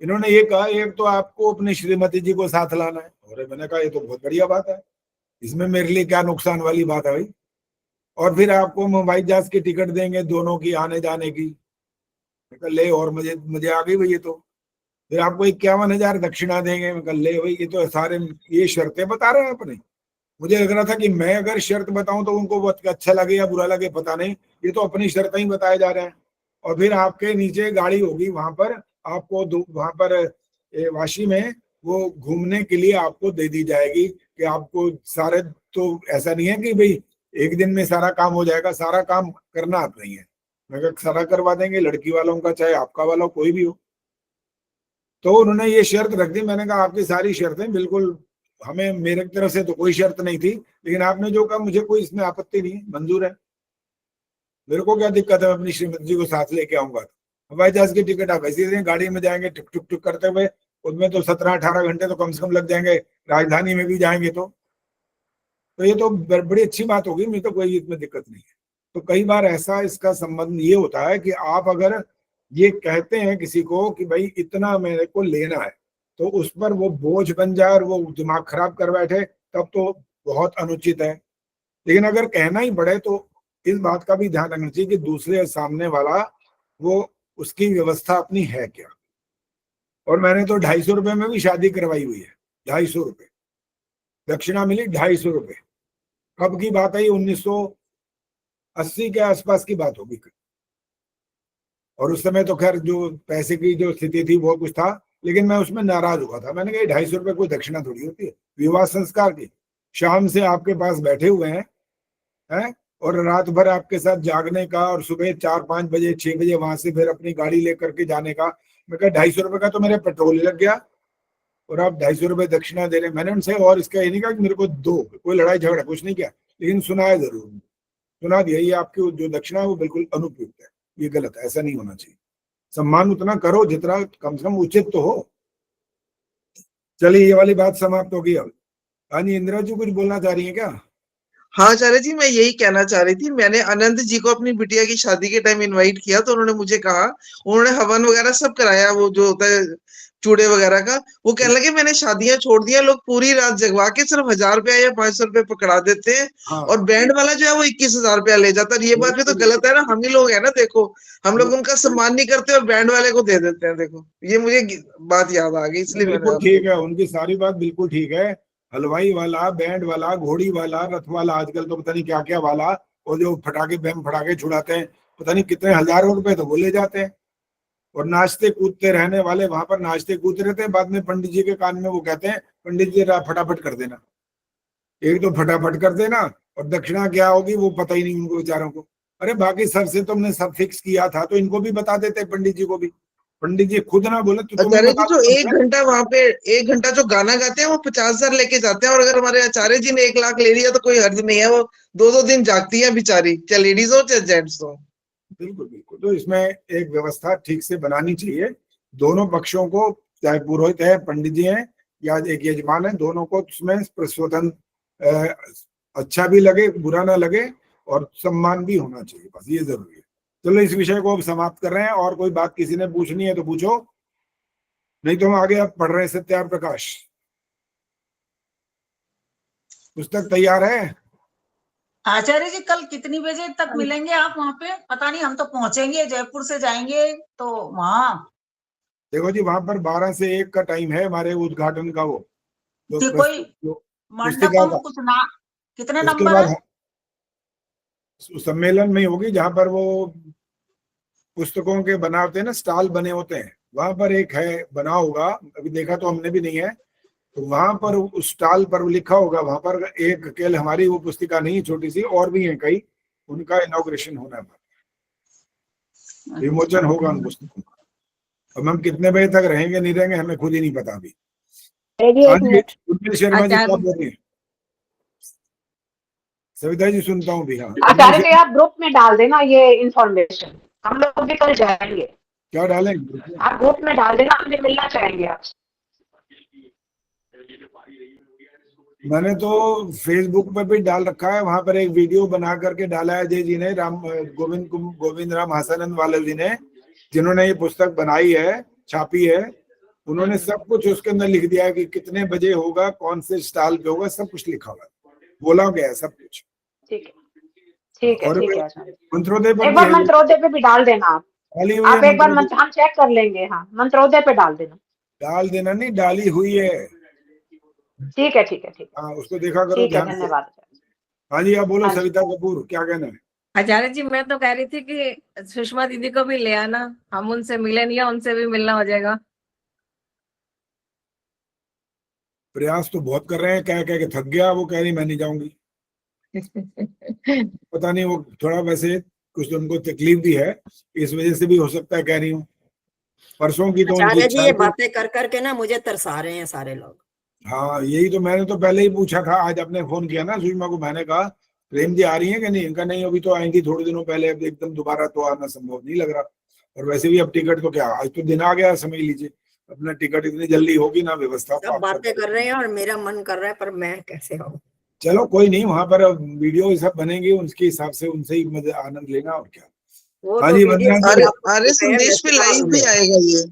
इन्होंने ये कहा एक तो आपको अपनी श्रीमती जी को साथ लाना है। और मैंने कहा ये तो बहुत बढ़िया बात है, इसमें मेरे लिए क्या नुकसान वाली बात है भाई। और फिर आपको हम हवाई जहाज की टिकट देंगे दोनों की आने जाने की। मैं कहा ले, और मुझे आ गई भाई ये तो। फिर आपको 51,000 दक्षिणा देंगे। मैं कहा ले भाई, ये तो सारे ये शर्तें बता रहे हैं अपनी। मुझे लग रहा था कि मैं अगर शर्त बताऊं तो उनको बहुत अच्छा लगे या बुरा लगे पता नहीं, ये तो अपनी शर्तें ही बताए जा रहे हैं। और फिर आपके नीचे गाड़ी होगी वहां पर, आपको वहां पर वाशी में वो घूमने के लिए आपको दे दी जाएगी कि आपको सारे, तो ऐसा नहीं है कि भाई एक दिन में सारा काम हो जाएगा, सारा काम करना आप नहीं है। मैं कहा सारा करवा देंगे, लड़की वालों का चाहे आपका वाला कोई भी हो। तो उन्होंने ये शर्त रख दी। मैंने कहा आपकी सारी शर्तें बिल्कुल, हमें मेरे तरफ से तो कोई शर्त नहीं थी, लेकिन आपने जो कहा मुझे कोई इसमें आपत्ति नहीं, मंजूर है। मेरे को क्या दिक्कत है, अपनी श्रीमती जी को साथ लेके आऊंगा। हवाई जहाज की टिकट आप ऐसी दें, गाड़ी में जाएंगे टुक टुक टुक करते हुए, उसमें तो 17-18 घंटे तो कम से कम लग जाएंगे, राजधानी में भी जाएंगे तो ये तो बड़ी अच्छी बात होगी, मुझे तो कोई इसमें दिक्कत नहीं है। तो कई बार ऐसा इसका संबंध ये होता है कि आप अगर ये कहते हैं किसी को कि भाई इतना मेरे को लेना है, तो उस पर वो बोझ बन जाए और वो दिमाग खराब कर बैठे, तब तो बहुत अनुचित है। लेकिन अगर कहना ही पड़े तो इस बात का भी ध्यान रखना चाहिए कि दूसरे सामने वाला वो उसकी व्यवस्था अपनी है क्या। और मैंने तो 250 रुपए में भी शादी करवाई हुई है। 250 रुपए दक्षिणा मिली, 250 रुपए। कब की बात है? 1980 के आसपास की बात होगी। और उस समय तो खैर जो पैसे की जो स्थिति थी वो कुछ था, लेकिन मैं उसमें नाराज हुआ था। मैंने कहा 250 रुपए कोई दक्षिणा थोड़ी होती है विवाह संस्कार की। शाम से आपके पास बैठे हुए हैं और रात भर आपके साथ जागने का, और सुबह 4-5 बजे 6 बजे वहां से फिर अपनी गाड़ी लेकर के जाने का। मैं कहा 250 रुपए का तो मेरे पेट्रोल लग गया और आप 250 रुपए दक्षिणा दे रहे हैं। मैंने उनसे और इसका ये नहीं कहा कि मेरे को दो, कोई लड़ाई झगड़ा कुछ नहीं किया, लेकिन सुनाया जरूर, सुना दिया ये आपकी जो दक्षिणा है वो बिल्कुल अनुपयुक्त है, ये गलत है, ऐसा नहीं होना चाहिए। सम्मान उतना करो जितना कम से कम उचित तो हो। चलिए ये वाली बात समाप्त होगी अब। हाँ जी, इंदिरा जी कुछ बोलना चाह रही है क्या? हाँ आचार्य जी, मैं यही कहना चाह रही थी। मैंने अनंत जी को अपनी बिटिया की शादी के टाइम इनवाइट किया, तो उन्होंने मुझे कहा, उन्होंने हवन वगैरह सब कराया, वो जो होता है चूड़े वगैरह का। वो कहने लगे मैंने शादियां छोड़ दिया, लोग पूरी रात जगवा के सिर्फ 1000 रुपया या 500 रुपये पकड़ा देते हैं। हाँ। और बैंड वाला जो है वो 21,000 रुपया ले जाता है। ये बात भी तो गलत है ना। हम ही लोग है ना, देखो हम लोग उनका सम्मान नहीं करते और बैंड वाले को दे देते हैं। देखो ये मुझे बात याद आ गई, इसलिए मैंने बिल्कुल ठीक है, उनकी सारी बात बिल्कुल ठीक है। हलवाई वाला, बैंड वाला, घोड़ी वाला, रथ वाला, आजकल तो पता नहीं क्या क्या वाला, और जो फटाके बम फटाके छुड़ाते हैं, पता नहीं कितने हजारों रुपए तो वो ले जाते हैं। और नाचते कूदते रहने वाले वहां पर नाचते कूदते रहते हैं, बाद में पंडित जी के कान में वो कहते हैं, पंडित जी फटाफट कर देना, एक तो फटाफट कर देना, और दक्षिणा क्या होगी वो पता ही नहीं उनको बेचारों को। अरे बाकी सर से तुमने सब फिक्स किया था तो इनको भी बता देते, पंडित जी को भी। पंडित जी खुद ना बोले तो तुम्हें आचार्य जी बता जो देते। 1 घंटा वहां पे 1 घंटा जो गाना गाते हैं वो 50,000 लेके जाते हैं, और अगर हमारे आचार्य जी ने 1 लाख ले लिया तो कोई हर्ज नहीं है। वो 2-2 दिन जागती है बेचारी, चाहे लेडीज हो चाहे जेंट्स हो। बिल्कुल बिल्कुल, तो इसमें एक व्यवस्था ठीक से बनानी चाहिए दोनों पक्षों को, चाहे पुरोहित है, पंडित जी हैं या एक यजमान है, दोनों को उसमें स्वतंत्र अच्छा भी लगे, बुरा ना लगे, और सम्मान भी होना चाहिए, बस ये जरूरी है। चलो इस विषय को अब समाप्त कर रहे हैं, और कोई बात किसी ने पूछनी है तो पूछो, नहीं तो हम आगे अब पढ़ रहे हैं सत्यार प्रकाश। पुस्तक तैयार है? आचार्य जी कल कितनी बजे तक मिलेंगे आप वहां पे? पता नहीं, हम तो पहुंचेंगे, जयपुर से जाएंगे तो वहां। देखो जी, वहां पर 12 से 1 का टाइम है हमारे उद्घाटन का, वो कि कोई पुस्तिका मंडपम का। कुछ ना, कितने उसके नंबर बाद है? सम्मेलन में होगी, जहां पर वो पुस्तकों के बनाते हैं ना, स्टॉल बने होते हैं, वहां पर एक है बना होगा, अभी देखा तो हमने भी नहीं है, तो वहां पर उस स्टॉल पर लिखा होगा, वहां पर एक केवल हमारी वो पुस्तिका नहीं, छोटी सी और भी है कई, उनका इनॉग्रेशन होना है, विमोचन होगा उन पुस्तकों का। अब हम कितने बजे तक रहेंगे नहीं रहेंगे हमें खुद ही नहीं पता अभी। हाँ जी, उर्मिल शर्मा जी क्या बोल रही है? सविता जी सुनता हूँ भी। हाँ आचार्य जी आप ग्रुप में डाल देना ये इंफॉर्मेशन, हम लोग भी कल जाएंगे। क्या डालेंगे? आप ग्रुप में डाल देना, हमने मिलना चाहेंगे आप। मैंने तो फेसबुक पर भी डाल रखा है, वहां पर एक वीडियो बना करके डाला है जय जी ने, गोविंद राम हसानंद वाले जी ने, जिन्होंने ये पुस्तक बनाई है, छापी है, उन्होंने सब कुछ उसके अंदर लिख दिया है कि कितने बजे होगा, कौन से स्टॉल पे होगा, सब कुछ लिखा हुआ है, बोला गया है सब कुछ। ठीक है ठीक है और ठीक है। मंत्रोदय पर एक बार मंत्रोदय पे भी डाल देना आप। आप एक बार हम चेक कर लेंगे। हाँ मंत्रोदय पे डाल देना। डाल देना नहीं, डाली हुई है। ठीक है ठीक है ठीक है। हाँ उसको देखा करो ठीक है, ध्यान से। धन्यवाद। हाँ जी आप बोलो सविता कपूर, क्या कहना है? आचार्य जी मैं तो कह रही थी कि सुषमा दीदी को भी ले आना, हम उनसे मिले नहीं है, उनसे भी मिलना हो जाएगा। प्रयास तो बहुत कर रहे हैं, कह कह के थक गया, वो कह रही मैं नहीं जाऊंगी। पता नहीं, वो थोड़ा वैसे कुछ उनको तकलीफ भी है, इस वजह से भी हो सकता है, कह रही हूँ। परसों की तो आचार्य जी ये बातें कर करके ना मुझे तरसा रहे हैं सारे लोग। हाँ यही तो, मैंने तो पहले ही पूछा था, आज आपने फोन किया ना सुषमा को, मैंने कहा प्रेम जी आ रही है कि नहीं, इनका नहीं अभी तो आएंगी थोड़े दिनों पहले, अब एकदम दोबारा तो आना संभव नहीं लग रहा। और वैसे भी अब टिकट तो क्या, आज तो दिन आ गया, समझ लीजिए, अपना टिकट इतनी जल्दी होगी ना व्यवस्था। सब बातें कर रहे हैं और मेरा मन कर रहा है, पर मैं कैसे आऊं? चलो कोई नहीं, वहां पर वीडियो ये सब बनेंगे, उसके हिसाब से उनसे ही मजा आनंद लेना, और क्या। हाँ जी अरे संदेश पे लाइव भी आएगा, ये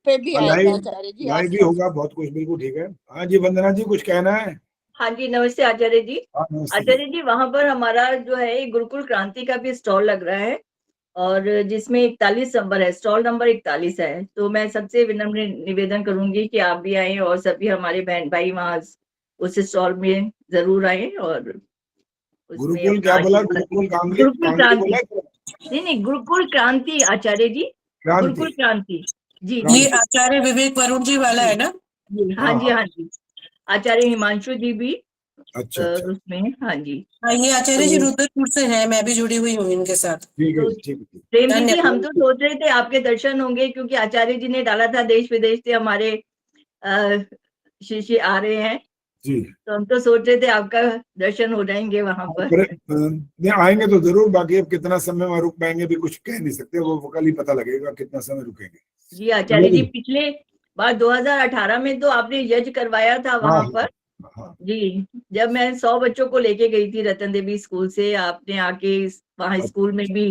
पे भी आएगा आचार्य जी। लाइव भी होगा, बहुत कुछ, बिल्कुल ठीक है। हाँ जी वंदना जी कुछ कहना है? हाँ जी नमस्ते आचार्य जी। आचार्य जी वहां पर हमारा जो है गुरुकुल क्रांति का भी स्टॉल लग रहा है, और जिसमें 41 नंबर है, स्टॉल नंबर 41 है। तो मैं सबसे विनम्र निवेदन करूंगी कि आप भी आए और सभी हमारे बहन भाई वहाँ उस स्टॉल में जरूर आए। और गुरुकुल क्या बोला? गुरुकुल क्रांति नहीं गुरुकुल क्रांति आचार्य जी, गुरुकुल क्रांति जी। ये आचार्य विवेक वरुण जी वाला है ना? हाँ जी हाँ जी, आचार्य हिमांशु जी भी अच्छा उसमें। हाँ जी हाँ ये आचार्य जी रुद्रपुर से हैं, मैं भी जुड़ी हुई हूँ इनके साथ। प्रेम जी हम तो सोच रहे थे आपके दर्शन होंगे, क्योंकि आचार्य जी ने डाला था देश विदेश से हमारे शिष्य आ रहे हैं जी, तो हम तो सोच रहे थे आपका दर्शन हो जाएंगे वहां पर। आएंगे तो जरूर, बाकी अब कितना समय वहां रुक पाएंगे भी कुछ कह नहीं सकते, वो कल ही पता लगेगा कितना समय रुकेंगे। जी आचार्य जी पिछले बार 2018 में तो आपने यज्ञ करवाया था वहां पर। जी जब मैं 100 बच्चों को लेके गई थी रतन देवी स्कूल से, आपने आके वहाँ स्कूल में भी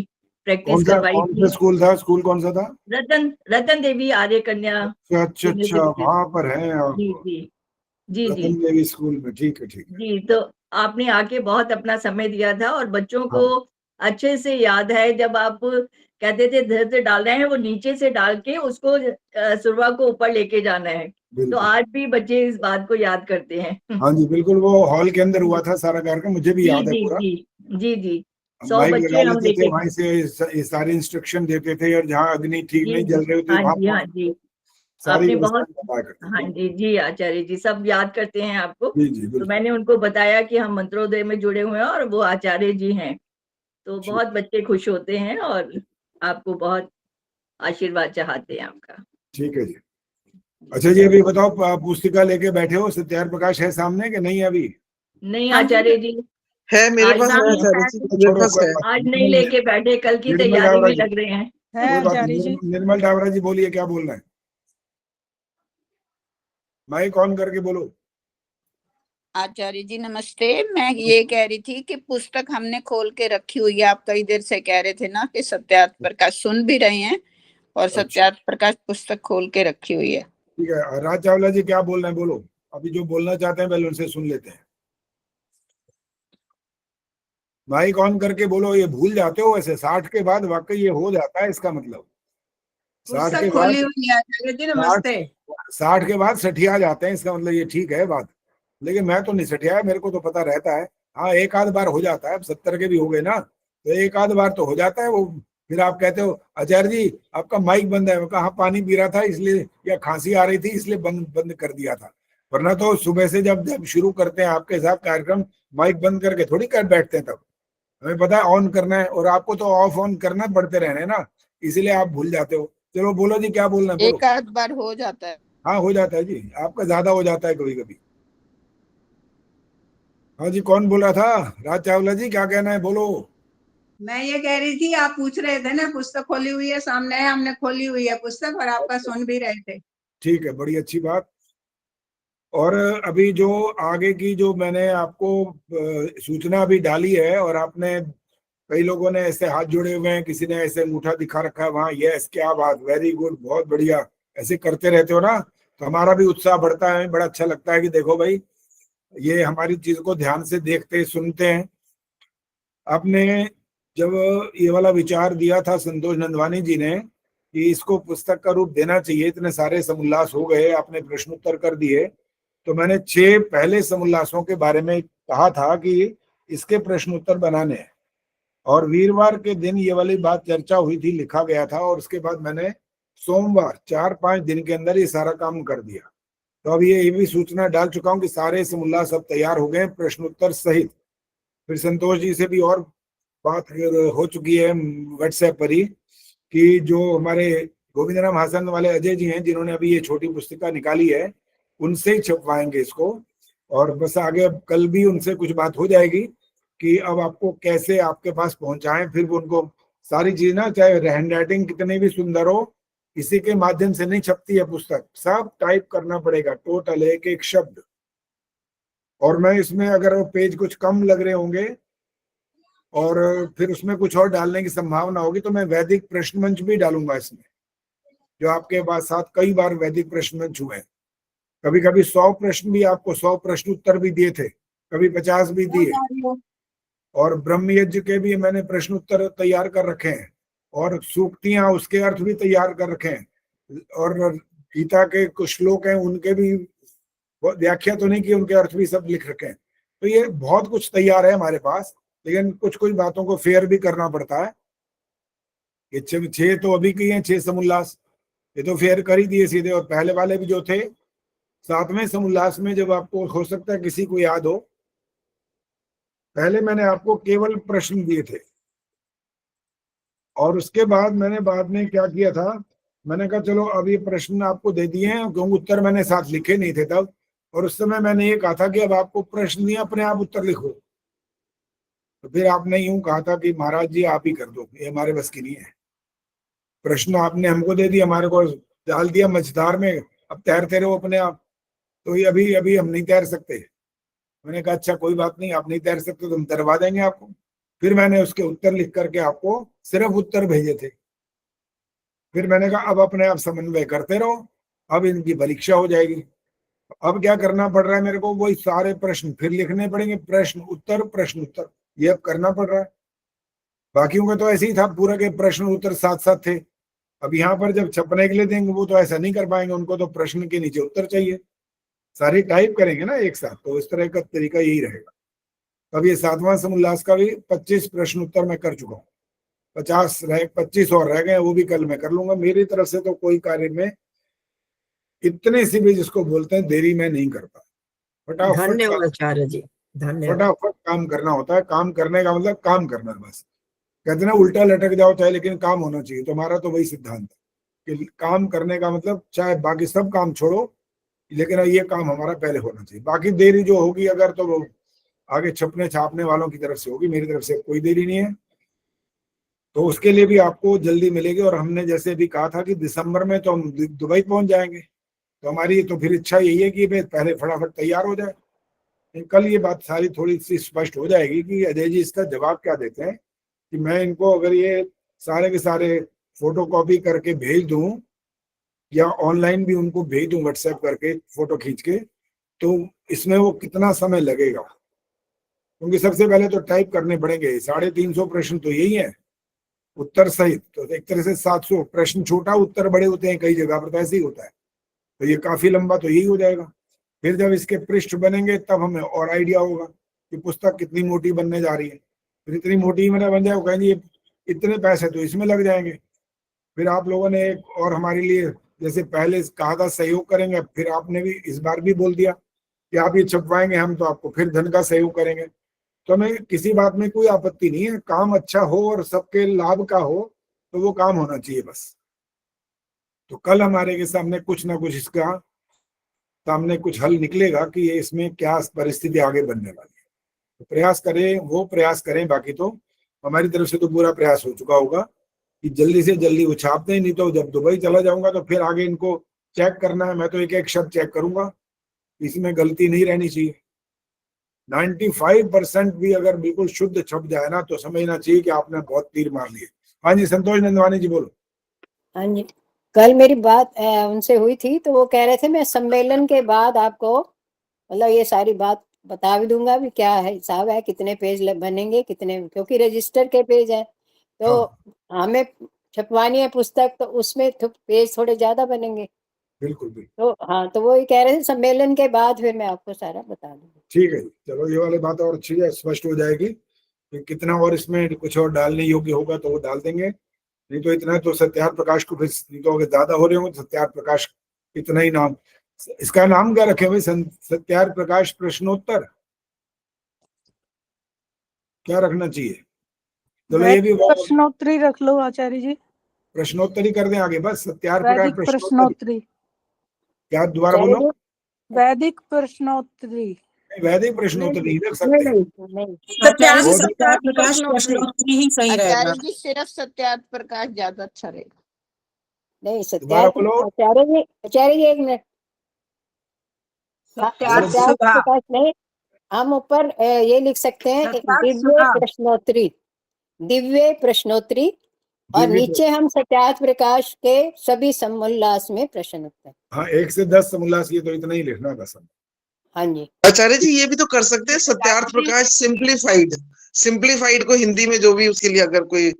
प्रैक्टिस करवाई थी। स्कूल था? स्कूल कौन सा था? रतन देवी आर्य कन्या। अच्छा वहां पर है। जी जी जी जी रतन देवी स्कूल में, ठीक है ठीक है जी। तो आपने आके बहुत अपना समय दिया था, और बच्चों को अच्छे से याद है जब आप कहते थे धर से डाल रहे हैं, वो नीचे से डाल के उसको सुरवा को ऊपर लेके जाना है, तो आज भी बच्चे इस बात को याद करते हैं। हाँ जी बिल्कुल, वो हॉल के अंदर हुआ था सारा कार्यक्रम, मुझे भी जी याद है जी पूरा। जी जी 100 माइक बच्चे लगा हम लेते थे, लेके वहीं से ये सारे इंस्ट्रक्शन देते थे, और जहाँ अग्नि ठीक जी नहीं जल रही होती हाँ वहां जी हाँ जी सारी आपने व्यवस्था बहुत बताया करते हाँ थे। जी जी आचार्य जी सब याद करते हैं आपको। जी जी तो बिल्कुल। मैंने उनको बताया कि हम मंत्रोदय में जुड़े हुए हैं और वो आचार्य जी हैं, तो बहुत बच्चे खुश होते हैं और आपको बहुत आशीर्वाद चाहते हैं आपका। ठीक है जी। अच्छा जी, अभी बताओ, पुस्तिका लेके बैठे हो, सत्यार प्रकाश है सामने कि नहीं अभी? नहीं आचार्य जी है मेरे आज पास, है नहीं आचार्य जी, मेरे पास है। आज नहीं लेके बैठे, कल की निर्मल तैयारी डावरा में जी, लग रहे हैं। कोई बात नहीं। निर्मल डावरा जी बोलिए, क्या बोलना है? माइक ऑन करके बोलो। आचार्य जी नमस्ते। मैं ये कह रही थी कि पुस्तक हमने खोल के रखी हुई है, आप कई देर से कह रहे थे ना कि सत्यार्थ प्रकाश सुन भी रहे हैं, और सत्यार्थ प्रकाश पुस्तक खोल के रखी हुई है। ठीक है, राज चावला जी क्या बोल रहे हैं, बोलो। अभी जो बोलना चाहते हैं पहले उनसे सुन लेते हैं। माइक ऑन करके बोलो। ये भूल जाते हो वैसे, 60 के बाद वाकई ये हो जाता है, इसका मतलब 60 के पुस्तक बाद, खोली हुई है आचार्य जी नमस्ते। 60 के बाद सठिया जाते हैं, इसका मतलब ये ठीक है बात। लेकिन मैं तो नहीं सठिया, मेरे को तो पता रहता है। हाँ एक आध बार हो जाता है, अब 70 के भी हो गए ना, तो एक आध बार तो हो जाता है वो। फिर आप कहते हो आचार्य जी आपका माइक बंद है, मैं कहा पानी पी रहा था इसलिए, या खांसी आ रही थी इसलिए बंद बंद कर दिया था। वरना तो सुबह से जब जब शुरू करते हैं आपके साथ कार्यक्रम, माइक बंद करके थोड़ी कर बैठते हैं। तब हमें पता है ऑन करना है, और आपको तो ऑफ ऑन करना पड़ते रहने हैं ना, इसीलिए आप भूल जाते हो। चलो बोलो जी, क्या बोलना है बोलो। एक आध बार हो जाता है। हाँ हो जाता है जी, आपका ज्यादा हो जाता है कभी कभी। हाँ जी, कौन बोल रहा था? राज चावला जी, क्या कहना है बोलो। मैं ये कह रही थी, आप पूछ रहे थे ना पुस्तक खोली हुई है, सामने है, हमने खोली हुई है पुस्तक और आपका सुन भी रहे थे। ठीक है, बड़ी अच्छी बात। और अभी जो आगे की जो मैंने आपको सूचना अभी डाली है, और आपने कई लोगों ने ऐसे हाथ जोड़े हुए हैं, किसी ने ऐसे अंगूठा दिखा रखा है वहां, यस क्या बात, वेरी गुड, बहुत बढ़िया, ऐसे करते रहते हो ना, तो हमारा भी उत्साह बढ़ता है, बड़ा अच्छा लगता है कि देखो भाई ये हमारी चीज को ध्यान से देखते सुनते हैं। आपने जब ये वाला विचार दिया था संतोष नंदवानी जी ने कि इसको पुस्तक का रूप देना चाहिए, इतने सारे समुल्लास हो गए, आपने प्रश्नोत्तर कर दिए, तो मैंने 6 पहले समुल्लासों के बारे में कहा था कि इसके प्रश्नोत्तर बनाने हैं, और वीरवार के दिन ये वाली बात चर्चा हुई थी, लिखा गया था, और उसके बाद मैंने सोमवार 4-5 दिन के अंदर ये सारा काम कर दिया। तो अब ये भी सूचना डाल चुका हूँ कि सारे समुल्लास सब तैयार हो गए प्रश्नोत्तर सहित। फिर संतोष जी से भी और बात हो चुकी है व्हाट्सएप पर ही, कि जो हमारे गोविंद राम हासन वाले अजय जी हैं, जिन्होंने अभी ये छोटी पुस्तिका निकाली है, उनसे ही छपवाएंगे इसको। और बस आगे अब कल भी उनसे कुछ बात हो जाएगी कि अब आपको कैसे आपके पास पहुंचाएं। फिर वो उनको सारी चीज ना, चाहे हैंड राइटिंग कितनी भी सुंदर हो, इसी के माध्यम से नहीं छपती है पुस्तक, सब टाइप करना पड़ेगा, टोटल एक एक शब्द। और मैं इसमें अगर वो पेज कुछ कम लग रहे होंगे और फिर उसमें कुछ और डालने की संभावना होगी, तो मैं वैदिक प्रश्न मंच भी डालूंगा इसमें, जो आपके पास साथ कई बार वैदिक प्रश्न मंच हुए। कभी कभी 100 प्रश्न भी, आपको 100 प्रश्न उत्तर भी दिए थे, कभी 50 भी दिए। और ब्रह्म यज्ञ के भी मैंने प्रश्न उत्तर तैयार कर रखे हैं, और सूक्तियां उसके अर्थ भी तैयार कर रखे हैं, और गीता के कुछ श्लोक हैं उनके भी व्याख्या तो नहीं की, उनके अर्थ भी सब लिख रखे हैं। तो ये बहुत कुछ तैयार है हमारे पास, लेकिन कुछ कुछ बातों को फेयर भी करना पड़ता है। ये 6 तो अभी की हैं, 6 समुल्लास, ये तो फेयर कर ही दिए सीधे। और पहले वाले भी जो थे 7वें समुल्लास में, जब आपको हो सकता है किसी को याद हो, पहले मैंने आपको केवल प्रश्न दिए थे, और उसके बाद मैंने बाद में क्या किया था, मैंने कहा चलो अब ये प्रश्न आपको दे दिए हैं, क्योंकि उत्तर मैंने साथ लिखे नहीं थे तब, और उस समय मैंने ये कहा था कि अब आपको प्रश्न दिए, अपने आप उत्तर लिखो। तो फिर आपने यूं कहा था कि महाराज जी आप ही कर दो, ये हमारे बस की नहीं है। प्रश्न आपने हमको दे दिया, हमारे को डाल दिया मझधार में, अब तैरते रहो अपने आप, तो ये अभी अभी हम नहीं तैर सकते। मैंने कहा अच्छा कोई बात नहीं, आप नहीं तैर सकते तो हम तैरवा देंगे आपको। फिर मैंने उसके उत्तर लिख करके आपको सिर्फ उत्तर भेजे थे। फिर मैंने कहा अब अपने आप समन्वय करते रहो, अब इनकी परीक्षा हो जाएगी। अब क्या करना पड़ रहा है मेरे को, वही सारे प्रश्न फिर लिखने पड़ेंगे, प्रश्न उत्तर, ये अब करना पड़ रहा है। बाकियों का तो ऐसे ही था, पूरा के प्रश्न उत्तर साथ साथ थे, अब यहाँ पर जब छपने के लिए देंगे वो तो ऐसा नहीं कर पाएंगे, उनको तो प्रश्न के नीचे उत्तर चाहिए, सारी टाइप करेंगे ना एक साथ, तो इस तरह का तरीका यही रहेगा। अब ये 7वां समोल्लास का भी 25 प्रश्न उत्तर मैं कर चुका हूँ, 25 और रह गए, वो भी कल मैं कर लूंगा। मेरी तरफ से तो कोई कार्य में इतने सी भी जिसको बोलते हैं देरी में नहीं करता, धन्यवाद आचार्य जी, धन्यवाद। फटाफट काम करना होता है। काम करने का मतलब काम करना है बस। कहते ना उल्टा लटक जाओ चाहे, लेकिन काम होना चाहिए। तो हमारा तो वही सिद्धांत है कि काम करने का मतलब चाहे बाकी सब काम छोड़ो, लेकिन ये काम हमारा पहले होना चाहिए। बाकी देरी जो होगी अगर, तो वो आगे छपने छापने वालों की तरफ से होगी, मेरी तरफ से कोई देरी नहीं है। तो उसके लिए भी आपको जल्दी मिलेगी। और हमने जैसे भी कहा था कि दिसंबर में तो हम दुबई पहुंच जाएंगे, तो हमारी तो फिर इच्छा यही है कि पहले फटाफट तैयार हो जाए। कल ये बात सारी थोड़ी सी स्पष्ट हो जाएगी कि अजय जी इसका जवाब क्या देते हैं, कि मैं इनको अगर ये सारे के सारे फोटो कॉपी करके भेज दूं या ऑनलाइन भी उनको भेज दूं व्हाट्सएप करके फोटो खींच के, तो इसमें वो कितना समय लगेगा। क्योंकि सबसे पहले तो टाइप करने पड़ेंगे, 350 प्रश्न तो यही है उत्तर सहित। तो एक तरह से 700 प्रश्न, छोटा उत्तर बड़े होते हैं कई जगह पर, तो ऐसे ही होता है। तो ये काफी लंबा तो यही हो जाएगा। फिर जब इसके पृष्ठ बनेंगे तब हमें और आइडिया होगा कि पुस्तक कितनी मोटी बनने जा रही है। फिर इतनी मोटी मैंने बन जाए, कहेंगे इतने पैसे तो इसमें लग जाएंगे। फिर आप लोगों ने एक और हमारे लिए जैसे पहले कहा था सहयोग करेंगे, फिर आपने भी इस बार भी बोल दिया कि आप ये छपवाएंगे, हम तो आपको फिर धन का सहयोग करेंगे। तो हमें किसी बात में कोई आपत्ति नहीं है, काम अच्छा हो और सबके लाभ का हो तो वो काम होना चाहिए बस। तो कल हमारे के सामने कुछ ना कुछ इसका सामने कुछ हल निकलेगा कि ये इसमें क्या परिस्थिति आगे बनने वाली है। तो प्रयास करें, वो प्रयास करें। बाकी तो हमारी तरफ से तो पूरा प्रयास हो चुका होगा कि जल्दी से जल्दी वो छाप दें। नहीं तो जब दुबई चला जाऊंगा तो फिर आगे इनको चेक करना है। मैं तो एक एक शब्द चेक करूंगा, इसमें गलती नहीं रहनी चाहिए। 95% भी अगर बिल्कुल शुद्ध छप जाए ना तो समझना चाहिए कि आपने बहुत तीर मार लिए। हाँ जी, संतोष नंदवानी जी बोलो। हाँ जी, कल मेरी बात उनसे हुई थी, तो वो कह रहे थे मैं सम्मेलन के बाद आपको मतलब ये सारी बात बता भी दूंगा भी क्या है हिसाब है, कितने पेज बनेंगे, कितने, क्योंकि रजिस्टर के पेज है तो हमें छपवानी है पुस्तक, तो उसमें पेज थोड़े ज्यादा बनेंगे। बिल्कुल बिल्कुल। तो हाँ, तो वो ये कह रहे थे सम्मेलन के बाद फिर मैं आपको सारा बता दूंगी। ठीक है, चलो ये वाली बात और अच्छी है, स्पष्ट हो जाएगी कि कितना और इसमें कुछ और डालने योग्य होगा तो वो डाल देंगे। नहीं तो इतना तो सत्यार्थ प्रकाश को, फिर नहीं तो अगर ज्यादा हो रहे होंगे तो सत्यार्थ प्रकाश इतना ही नाम, इसका नाम क्या रखे भाई? सत्यार्थ प्रकाश प्रश्नोत्तर क्या रखना चाहिए? चलो ये भी प्रश्नोत्तरी रख लो आचार्य जी, प्रश्नोत्तरी कर दें आगे बस। सत्यार्थ वैदिक प्रकाश प्रश्नोत्तरी। क्या दोबारा बोलो? वैदिक प्रश्नोत्तरी। वैदिक प्रश्नोत्तरी नहीं रख सकते। सत्यार्थ प्रकाश प्रश्नोत्तरी ही सही रहेगा। आचार्य जी सिर्फ सत्यार्थ प्रकाश ज्यादा अच्छा रहेगा। नहीं, सत्यार्थ आचार्य जी एक मिनट, सत्यार्थ प्रकाश नहीं, हम ऊपर ये लिख सकते हैं दिव्य प्रश्नोत्तरी, दिव्य प्रश्नोत्तरी, और नीचे हम सत्यार्थ प्रकाश के सभी समोल्लास में प्रश्न उत्तर। हाँ, 1 से 10 समोल्लास, ये तो इतना ही लिखना बस। हाँ जी आचार्य जी, ये भी तो कर सकते हैं सत्यार्थ प्रकाश सिंप्लीफाइड, सिंप्लीफाइड को हिंदी में जो भी उसके लिए अगर कोई,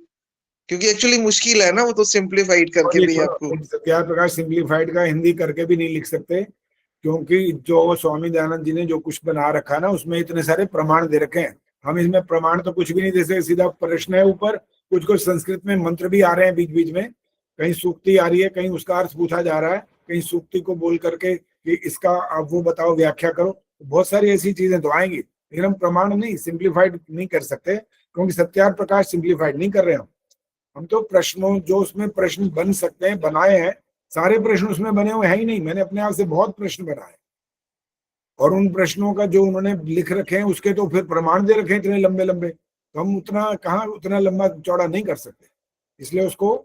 क्योंकि एक्चुअली मुश्किल है ना वो, तो सिंप्लीफाइड करके भी आपको सत्यार्थ प्रकाश सिंप्लीफाइड का हिंदी करके भी नहीं लिख सकते, क्योंकि जो स्वामी दयानंद जी ने जो कुछ बना रखा ना उसमें इतने सारे प्रमाण दे रखे हैं। हम इसमें प्रमाण तो कुछ भी नहीं दे सकते, सीधा प्रश्न है ऊपर, कुछ कुछ संस्कृत में मंत्र भी आ रहे हैं बीच बीच में, कहीं सूक्ति आ रही है, कहीं उसका अर्थ पूछा जा रहा है, कहीं सूक्ति को बोल करके कि इसका आप वो बताओ, व्याख्या करो। बहुत सारी ऐसी चीजें तो आएंगी, लेकिन हम प्रमाण नहीं, सिंप्लीफाइड नहीं कर सकते, क्योंकि सत्यार्थ प्रकाश सिंप्लीफाइड नहीं कर रहे हम तो प्रश्नों जो उसमें प्रश्न बन सकते हैं बनाए हैं। सारे प्रश्न उसमें बने हुए हैं ही नहीं, मैंने अपने आप से बहुत प्रश्न बनाए, और उन प्रश्नों का जो उन्होंने लिख रखे हैं उसके तो फिर प्रमाण दे रखे हैं इतने लंबे लंबे, तो हम उतना लंबा चौड़ा नहीं कर सकते। इसलिए उसको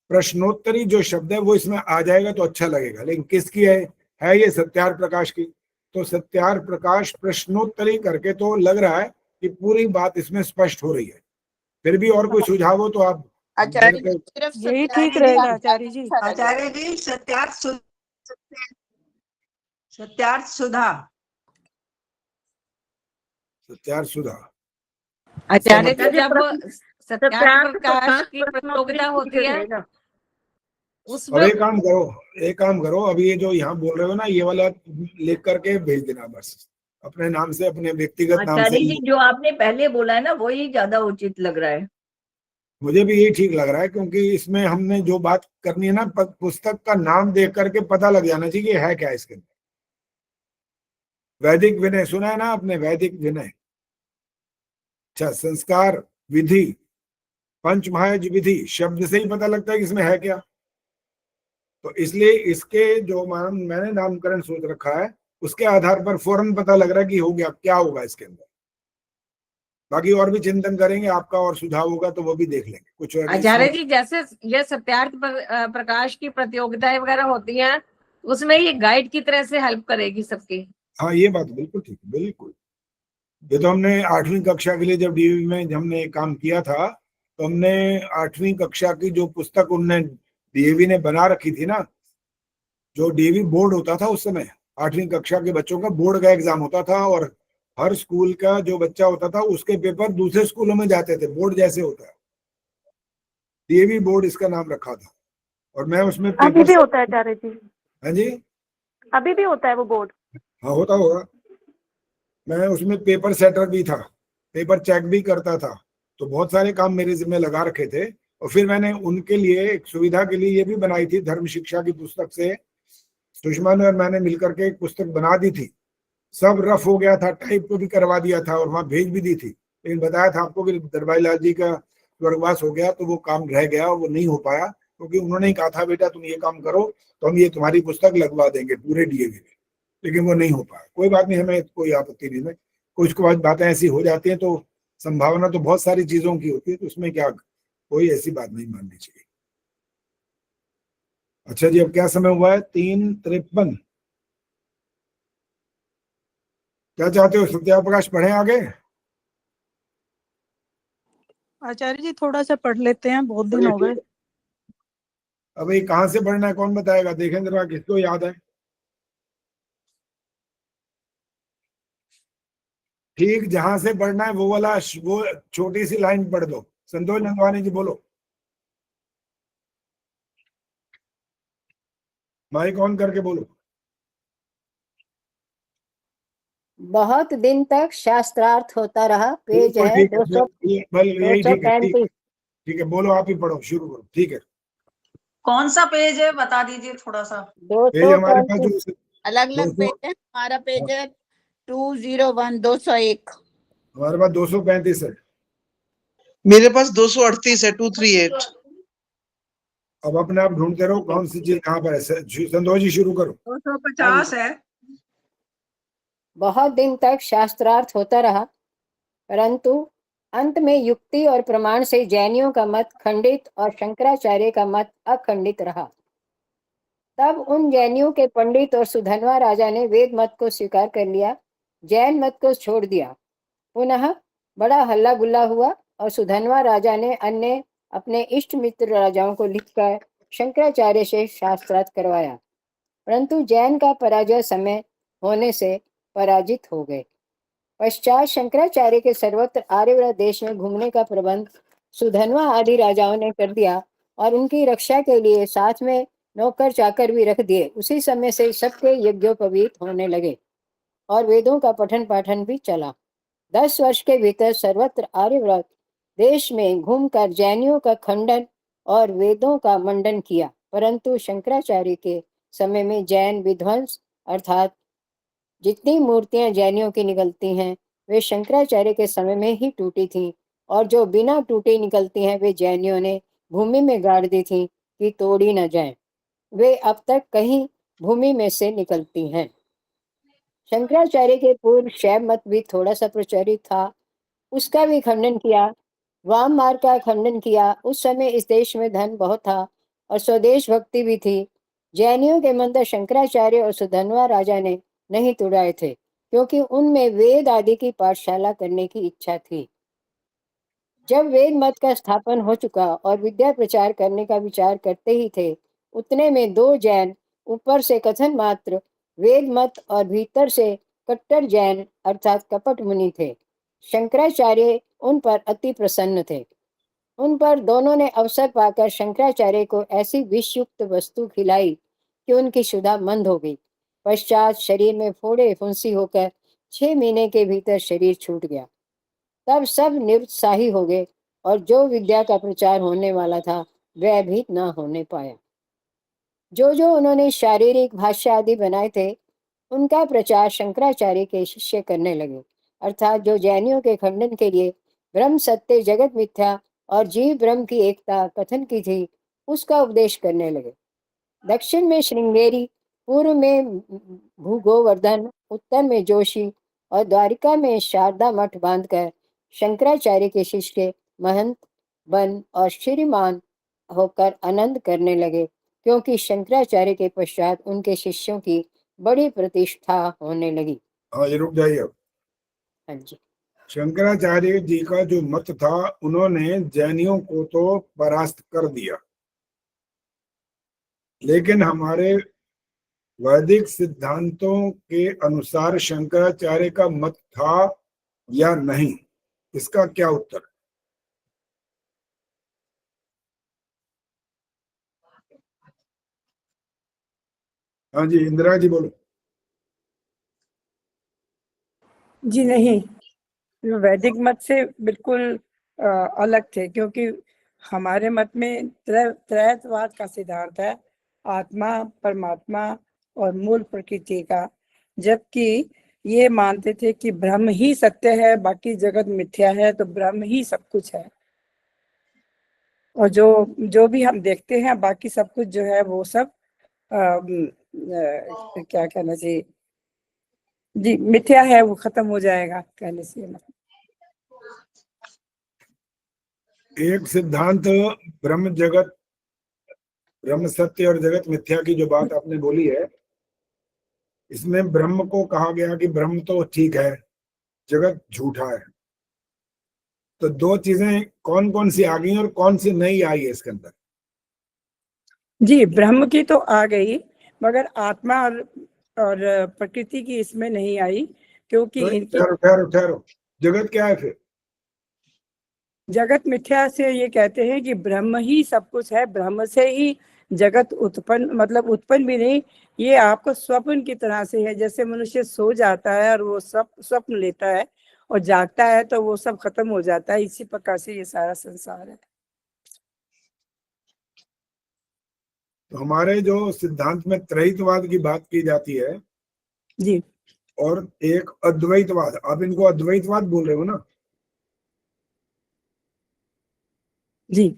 प्रश्नोत्तरी जो शब्द है वो इसमें आ जाएगा तो अच्छा लगेगा। लेकिन किसकी है ये सत्यार्थ प्रकाश की, तो सत्यार्थ प्रकाश प्रश्नोत्तरी करके तो लग रहा है कि पूरी बात इसमें स्पष्ट हो रही है। फिर भी और कोई सुझाव हो तो आप आचार्य जी सिर्फ यही ठीक रहेगा आचार्य जी। आचार्य जी सत्यार्थ सुधा, सत्यार्थ सुधा। आचार्य जी जब सत्यार्थ प्रकाश की प्रतियोगिता होती है अब एक काम करो, अभी ये जो यहाँ बोल रहे हो ना, ये वाला लिख करके भेज देना बस, अपने नाम से, अपने व्यक्तिगत नाम से। आचार्य जी जो आपने पहले बोला है ना वही ज्यादा उचित लग रहा है। मुझे भी यही ठीक लग रहा है, क्योंकि इसमें हमने जो बात करनी है ना, पुस्तक का नाम देख करके पता लग जाना चाहिए है क्या इसके अंदर। वैदिक विनय सुना है ना आपने? वैदिक विनय, अच्छा, संस्कार विधि, पंच महायज्ञ विधि, शब्द से ही पता लगता है कि इसमें है क्या। तो इसलिए इसके जो मैंने नामकरण सोच रखा है, उसके आधार पर फौरन पता लग रहा है कि हो गया, क्या होगा इसके अंदर। बाकी और भी चिंतन करेंगे, आपका और सुझाव होगा तो वो भी देख लेंगे कुछ। आचार्य जी जैसे ये सत्यार्थ प्रकाश की प्रतियोगिताएं वगैरह होती हैं, उसमें ये गाइड की तरह से हेल्प करेगी सबकी। हाँ, ये बात बिल्कुल ठीक है, बिल्कुल। ये तो हमने 8वीं कक्षा के लिए जब डीवी में हमने काम किया था, तो हमने 8वीं कक्षा की जो पुस्तक उनने डीएवी ने बना रखी थी ना, जो डीवी बोर्ड होता था उस समय, 8वीं कक्षा के बच्चों का बोर्ड का एग्जाम होता था, और हर स्कूल का जो बच्चा होता था उसके पेपर दूसरे स्कूलों में जाते थे, बोर्ड जैसे होता है, डीएवी बोर्ड इसका नाम रखा था। और मैं उसमें अभी भी होता है आचार्य जी? हाँ जी, अभी भी होता है वो बोर्ड? हाँ, होता होगा। मैं उसमें पेपर सेटर भी था, पेपर चेक भी करता था, तो बहुत सारे काम मेरे जिम्मे लगा रखे थे। और फिर मैंने उनके लिए एक सुविधा के लिए ये भी बनाई थी, धर्म शिक्षा की पुस्तक से सुषमा ने और मैंने मिलकर के एक पुस्तक बना दी थी। सब रफ हो गया था, टाइप को भी करवा दिया था और वहां भेज भी दी थी, लेकिन बताया था आपको कि दरबाई लाल जी का स्वर्गवास हो गया तो वो काम रह गया, वो नहीं हो पाया, क्योंकि उन्होंने ही कहा था बेटा तुम ये काम करो तो हम ये तुम्हारी पुस्तक लगवा देंगे पूरे डीएवी में, लेकिन वो नहीं हो पाया। कोई बात नहीं, हमें कोई आपत्ति नहीं है, कुछ बातें ऐसी हो जाती हैं, तो संभावना तो बहुत सारी चीजों की होती है, तो उसमें क्या, कोई ऐसी बात नहीं माननी चाहिए। अच्छा जी, अब क्या समय हुआ है? 3:53। क्या चाहते हो, सत्याप्रकाश पढ़े आगे? आचार्य जी थोड़ा सा पढ़ लेते हैं, बहुत दिन हो गए। अभी कहाँ से पढ़ना है, कौन बताएगा? देखें जरा किसको याद है। ठीक जहां से पढ़ना है वो वाला, वो छोटी सी लाइन पढ़ दो। संतोष नंदवानी जी बोलो, माइक ऑन करके बोलो। बहुत दिन तक शास्त्रार्थ होता रहा, पेज है 235। ठीक है, बोलो, आप ही पढ़ो, शुरू करो। ठीक है, कौन सा पेज है बता दीजिए थोड़ा सा। पेज हमारे पास जो अलग अलग पेज है, हमारा पेज है 201 201। हमारे पास 235 है। मेरे पास 238 है, 238। अब अपने आप ढूंढते रहो कौन सी चीज कहाँ पर है। संतोष जी शुरू करो। 250 है। बहुत दिन तक शास्त्रार्थ होता रहा, परंतु अंत में युक्ति और प्रमाण से जैनियों का मत खंडित और शंकराचार्य का मत अखंडित रहा। तब उन जैनियों के पंडित और सुधनवा राजा ने वेद मत को स्वीकार कर लिया, जैन मत को छोड़ दिया। पुनः बड़ा हल्ला गुल्ला हुआ और सुधनवा राजा ने अन्य अपने इष्ट मित्र राजाओं को लिखकर शंकराचार्य से शास्त्रार्थ करवाया, परंतु जैन का पराजय समय होने से पराजित हो गए। पश्चात शंकराचार्य के सर्वत्र आर्यव्रत देश में घूमने का प्रबंध सुधनवा आदि राजाओं ने कर दिया और उनकी रक्षा के लिए साथ में नौकर चाकर भी रख दिए। उसी समय से सबके यज्ञोपवीत होने लगे और वेदों का पठन पाठन भी चला। 10 वर्ष के भीतर सर्वत्र आर्यव्रत देश में घूमकर जैनियों का खंडन और वेदों का मंडन किया, परंतु शंकराचार्य के समय में जैन विध्वंस अर्थात जितनी मूर्तियां जैनियों की निकलती हैं वे शंकराचार्य के समय में ही टूटी थीं, और जो बिना टूटे निकलती हैं वे जैनियों ने भूमि में गाड़ दी थीं कि तोड़ी न जाएं। वे अब तक कहीं भूमि में से निकलती हैं। शंकराचार्य के पूर्व शैव मत भी थोड़ा सा प्रचलित था, उसका भी खंडन किया। वाम मार्ग का खंडन किया। उस समय इस देश में धन बहुत था और स्वदेश भक्ति भी थी। जैनियों के मंदिर शंकराचार्य और सुधनवा राजा ने नहीं तुड़ाए थे, क्योंकि उनमें वेद आदि की पाठशाला करने की इच्छा थी। जब वेद मत का स्थापन हो चुका और विद्या प्रचार करने का विचार करते ही थे, उतने में 2 जैन ऊपर से कथन मात्र वेद मत और भीतर से कट्टर जैन अर्थात कपट मुनि थे। शंकराचार्य उन पर अति प्रसन्न थे। उन पर दोनों ने अवसर पाकर शंकराचार्य को ऐसी विषयुक्त वस्तु खिलाई कि उनकी क्षुधा मंद हो गई। पश्चात शरीर में फोड़े फुंसी होकर 6 महीने के भीतर शरीर छूट गया। तब सब निरुत्साही हो गए और जो विद्या का प्रचार होने वाला था वह भी न होने पाया। जो जो उन्होंने शारीरिक भाष्य आदि बनाए थे उनका प्रचार शंकराचार्य के शिष्य करने लगे, अर्थात जो जैनियों के खंडन के लिए ब्रह्म सत्य जगत मिथ्या और जीव ब्रह्म की एकता कथन की थी उसका उपदेश करने लगे। दक्षिण में श्रृंगेरी, पूर्व में भूगोवर्धन, उत्तर में जोशी और द्वारिका में शारदा मठ बांधकर शंकराचार्य के शिष्य महंत बन और श्रीमान होकर आनंद करने लगे, क्योंकि शंकराचार्य के पश्चात उनके शिष्यों की बड़ी प्रतिष्ठा होने लगी। हाँ, ये रुक जाइए। हाँ जी। शंकराचार्य जी का जो मत था उन्होंने जैनियों को तो परास्त कर दिया, लेकिन हमारे वैदिक सिद्धांतों के अनुसार शंकराचार्य का मत था या नहीं, इसका क्या उत्तर? हाँ जी, इंदिरा जी बोलो। जी नहीं, वैदिक मत से बिल्कुल अलग थे, क्योंकि हमारे मत में त्रैतवाद का सिद्धांत है, आत्मा, परमात्मा और मूल प्रकृति का, जबकि ये मानते थे कि ब्रह्म ही सत्य है, बाकी जगत मिथ्या है, तो ब्रह्म ही सब कुछ है। और जो भी हम देखते हैं बाकी सब कुछ जो है वो सब क्या कहना चाहिए जी, मिथ्या है, वो खत्म हो जाएगा कहने से। एक सिद्धांत ब्रह्म जगत, ब्रह्म सत्य और जगत मिथ्या की जो बात आपने बोली है, इसमें ब्रह्म को कहा गया कि ब्रह्म तो ठीक है, जगत झूठा है। तो दो चीजें कौन कौन सी आ गई और कौन सी नहीं आई है इसके अंदर? जी, ब्रह्म की तो आ गई, मगर आत्मा और प्रकृति की इसमें नहीं आई, क्योंकि इनकी ठहरो, जगत क्या है फिर? जगत मिथ्या से ये कहते हैं कि ब्रह्म ही सब कुछ है, ब्रह्म से ही जगत उत्पन्न, मतलब उत्पन्न भी नहीं, ये आपको स्वप्न की तरह से है। जैसे मनुष्य सो जाता है और वो सब स्वप्न लेता है और जागता है तो वो सब खत्म हो जाता है, इसी प्रकार से ये सारा संसार है। तो हमारे जो सिद्धांत में त्रैतवाद की बात की जाती है जी, और एक अद्वैतवाद, आप इनको अद्वैतवाद बोल रहे हो ना? जी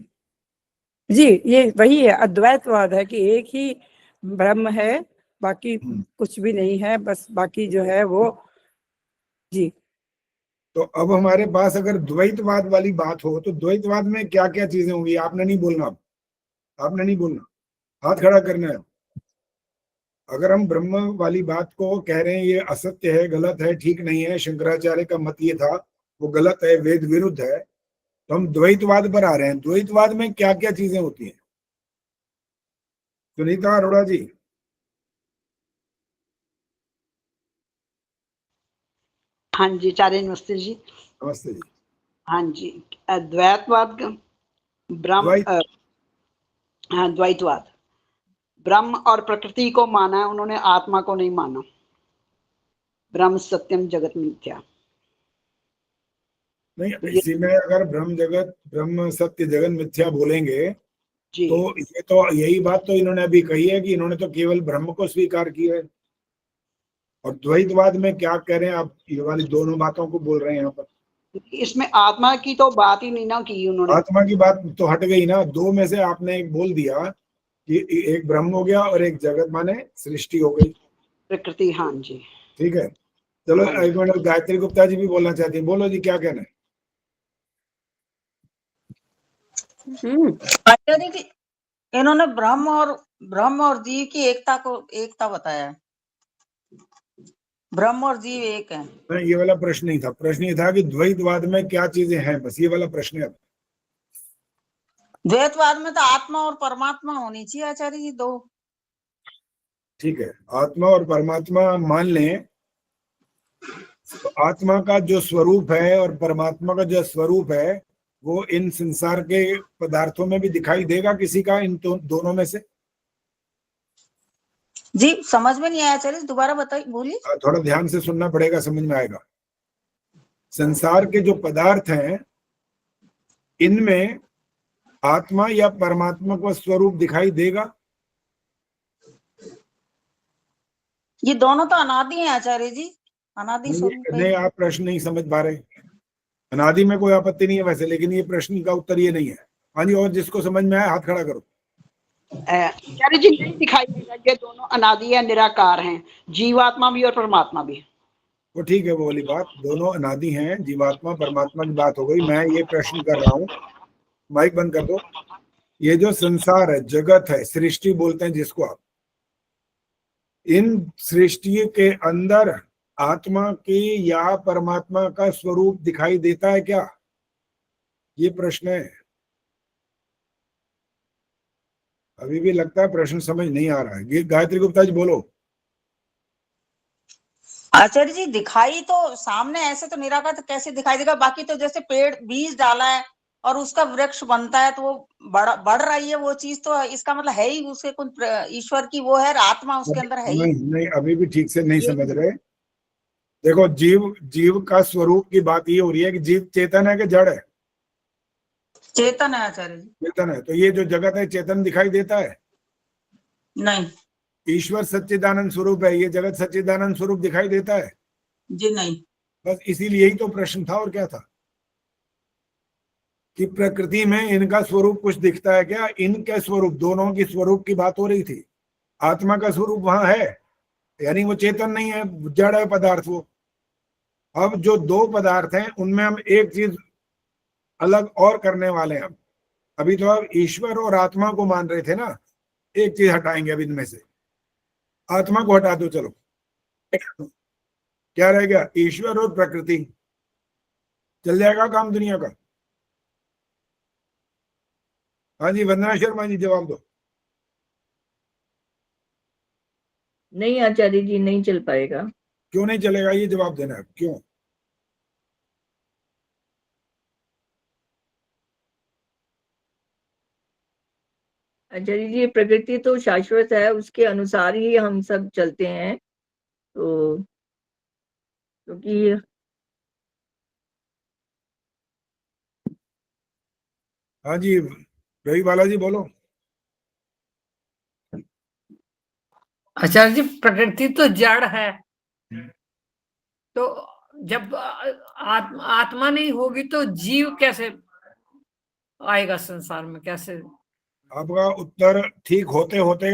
जी, ये वही है, अद्वैतवाद है कि एक ही ब्रह्म है, बाकी कुछ भी नहीं है, बस बाकी जो है वो। जी, तो अब हमारे पास अगर द्वैतवाद वाली बात हो तो द्वैतवाद में क्या क्या चीजें होंगी? आपने नहीं बोलना, आपने नहीं बोलना, हाथ खड़ा करना है। अगर हम ब्रह्म वाली बात को कह रहे हैं ये असत्य है, गलत है, ठीक नहीं है, शंकराचार्य का मत ये था, वो गलत है, वेद विरुद्ध है, तो हम द्वैतवाद पर आ रहे हैं। द्वैतवाद में क्या क्या चीजें होती हैं? सुनीता अरोड़ा जी। हाँ जी, आचार्य नमस्ते जी। नमस्ते जी। हाँ जी, द्वैतवाद ब्रह्म, हाँ द्वैतवाद, ब्रह्म और प्रकृति को माना है उन्होंने, आत्मा को नहीं माना। ब्रह्म सत्यम जगत मिथ्या। नहीं, इसी में अगर ब्रह्म सत्य जगत मिथ्या बोलेंगे तो ये तो यही बात तो इन्होंने अभी कही है कि इन्होंने तो केवल ब्रह्म को स्वीकार किया है। और द्वैतवाद में क्या कह रहे हैं आप? ये वाली दोनों बातों को बोल रहे हैं यहाँ पर। इसमें आत्मा की तो बात ही नहीं ना की उन्होंने। आत्मा की बात तो हट गई ना, दो में से आपने एक बोल दिया कि एक ब्रह्म हो गया और एक जगत माने सृष्टि हो गई, प्रकृति। हाँ जी, ठीक है। चलो एक मिनट, गायत्री गुप्ता जी भी बोलना चाहती हैं, बोलो जी, क्या कहना है? इन्होंने ब्रह्म और जीव की एकता बताया है। ब्रह्म और जीव एक है। नहीं, ये वाला प्रश्न नहीं था, प्रश्न ये था कि द्वैतवाद में क्या चीजें हैं, बस ये वाला प्रश्न है। द्वैतवाद में तो आत्मा और परमात्मा होनी चाहिए आचार्य जी, दो। ठीक है, आत्मा और परमात्मा मान लें, तो आत्मा का जो स्वरूप है और परमात्मा का जो स्वरूप है वो इन संसार के पदार्थों में भी दिखाई देगा किसी का, इन दोनों में से? जी समझ में नहीं आया आचार्य जी, दोबारा बताइए, बोलिए। थोड़ा ध्यान से सुनना पड़ेगा, समझ में आएगा। संसार के जो पदार्थ हैं इनमें आत्मा या परमात्मा का स्वरूप दिखाई देगा? ये दोनों तो अनादि हैं आचार्य जी, अनादि स्वरूप है। नहीं, आप प्रश्न नहीं समझ पा रहे। अनादि में कोई आपत्ति नहीं है वैसे, लेकिन ये प्रश्न का उत्तर ये नहीं है। हाँ जी, और जिसको समझ में आया हाथ खड़ा करो। आचार्य जी नहीं दिखाई देगा, ये दोनों अनादि है, निराकार हैं, जीवात्मा भी और परमात्मा भी। वो ठीक है, वो वाली बात, दोनों अनादि हैं, जीवात्मा परमात्मा की बात हो गई। मैं ये प्रश्न कर रहा हूँ, माइक बंद कर दो। ये जो संसार है, जगत है, सृष्टि बोलते हैं जिसको आप, इन सृष्टि के अंदर आत्मा की या परमात्मा का स्वरूप दिखाई देता है क्या? ये प्रश्न है। अभी भी लगता है प्रश्न समझ नहीं आ रहा है। गायत्री गुप्ता जी बोलो। आचार्य जी दिखाई तो सामने ऐसे तो निराकार तो कैसे दिखाई देगा, बाकी तो जैसे पेड़ बीज डाला है और उसका वृक्ष बनता है तो वो बढ़ रही है वो चीज, तो इसका मतलब है ही उसके कुछ ईश्वर की वो है, आत्मा उसके अंदर है ही। नहीं, अभी भी ठीक से नहीं समझ रहे। देखो, जीव का स्वरूप की बात ये हो रही है कि जीव चेतन है कि जड़ है? चेतन है आचार्य जी। चेतन है, तो ये जो जगत है चेतन दिखाई देता है? नहीं। ईश्वर सच्चिदानंद स्वरूप है, ये जगत सच्चिदानंद स्वरूप दिखाई देता है? जी नहीं। बस इसीलिए ही तो प्रश्न था, और क्या था, कि प्रकृति में इनका स्वरूप कुछ दिखता है क्या? इनके स्वरूप, दोनों की स्वरूप की बात हो रही थी। आत्मा का स्वरूप वहां है, यानी वो चेतन नहीं है, जड़ है पदार्थ वो। अब जो दो पदार्थ हैं उनमें हम एक चीज अलग और करने वाले हैं। अभी तो अब ईश्वर और आत्मा को मान रहे थे ना, एक चीज हटाएंगे अब इनमें से, आत्मा को हटा दो। चलो क्या रह गया? ईश्वर और प्रकृति। चल जाएगा काम दुनिया का? हाँ जी, वंदना शर्मा जी जवाब दो। नहीं आचार्य जी, नहीं चल पाएगा। क्यों नहीं चलेगा, ये जवाब देना है, क्यों? आचार्य जी प्रकृति तो शाश्वत है, उसके अनुसार ही हम सब चलते हैं, तो क्योंकि हाँ जी, रवि बालाजी बोलो। आचार्य जी प्रकृति तो जड़ है, तो जब आत्मा नहीं होगी तो जीव कैसे आएगा संसार में, कैसे? आपका उत्तर ठीक होते होते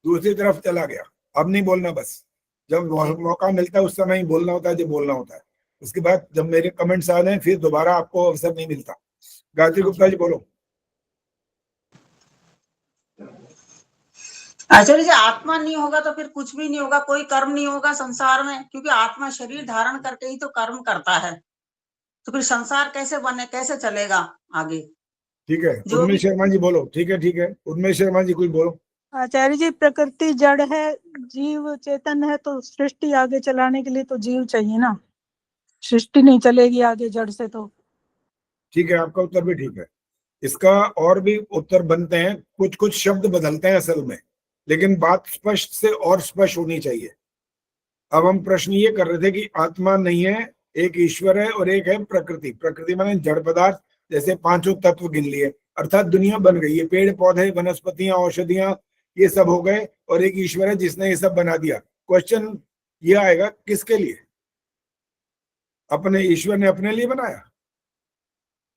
दूसरी तरफ चला गया। अब नहीं बोलना, बस जब मौका मिलता है उस समय ही बोलना होता है जो बोलना होता है। उसके बाद जब मेरे कमेंट्स आ जाए फिर दोबारा आपको अवसर नहीं मिलता। गायत्री गुप्ता जी बोलो। आचार्य जी आत्मा नहीं होगा तो फिर कुछ भी नहीं होगा, कोई कर्म नहीं होगा संसार में, क्योंकि आत्मा शरीर धारण करके ही तो कर्म करता है, तो फिर संसार कैसे बने, कैसे चलेगा आगे? ठीक है, उन्मेष शर्मा जी बोलो। ठीक है, उन्मेष शर्मा जी कुछ बोलो। आचार्य जी प्रकृति जड़ है, जीव चेतन है, तो सृष्टि आगे चलाने के लिए तो जीव चाहिए ना, सृष्टि नहीं चलेगी आगे जड़ से तो। ठीक है, आपका उत्तर भी ठीक है। इसका और भी उत्तर बनते हैं, कुछ कुछ शब्द बदलते हैं असल में, लेकिन बात स्पष्ट से और स्पष्ट होनी चाहिए। अब हम प्रश्न ये कर रहे थे कि आत्मा नहीं है, एक ईश्वर है और एक है प्रकृति। प्रकृति माने जड़ पदार्थ, जैसे पांचों तत्व गिन लिए, अर्थात दुनिया बन गई है, पेड़ पौधे वनस्पतियां औषधियां ये सब हो गए, और एक ईश्वर है जिसने ये सब बना दिया। क्वेश्चन ये आएगा किसके लिए? अपने ईश्वर ने अपने लिए बनाया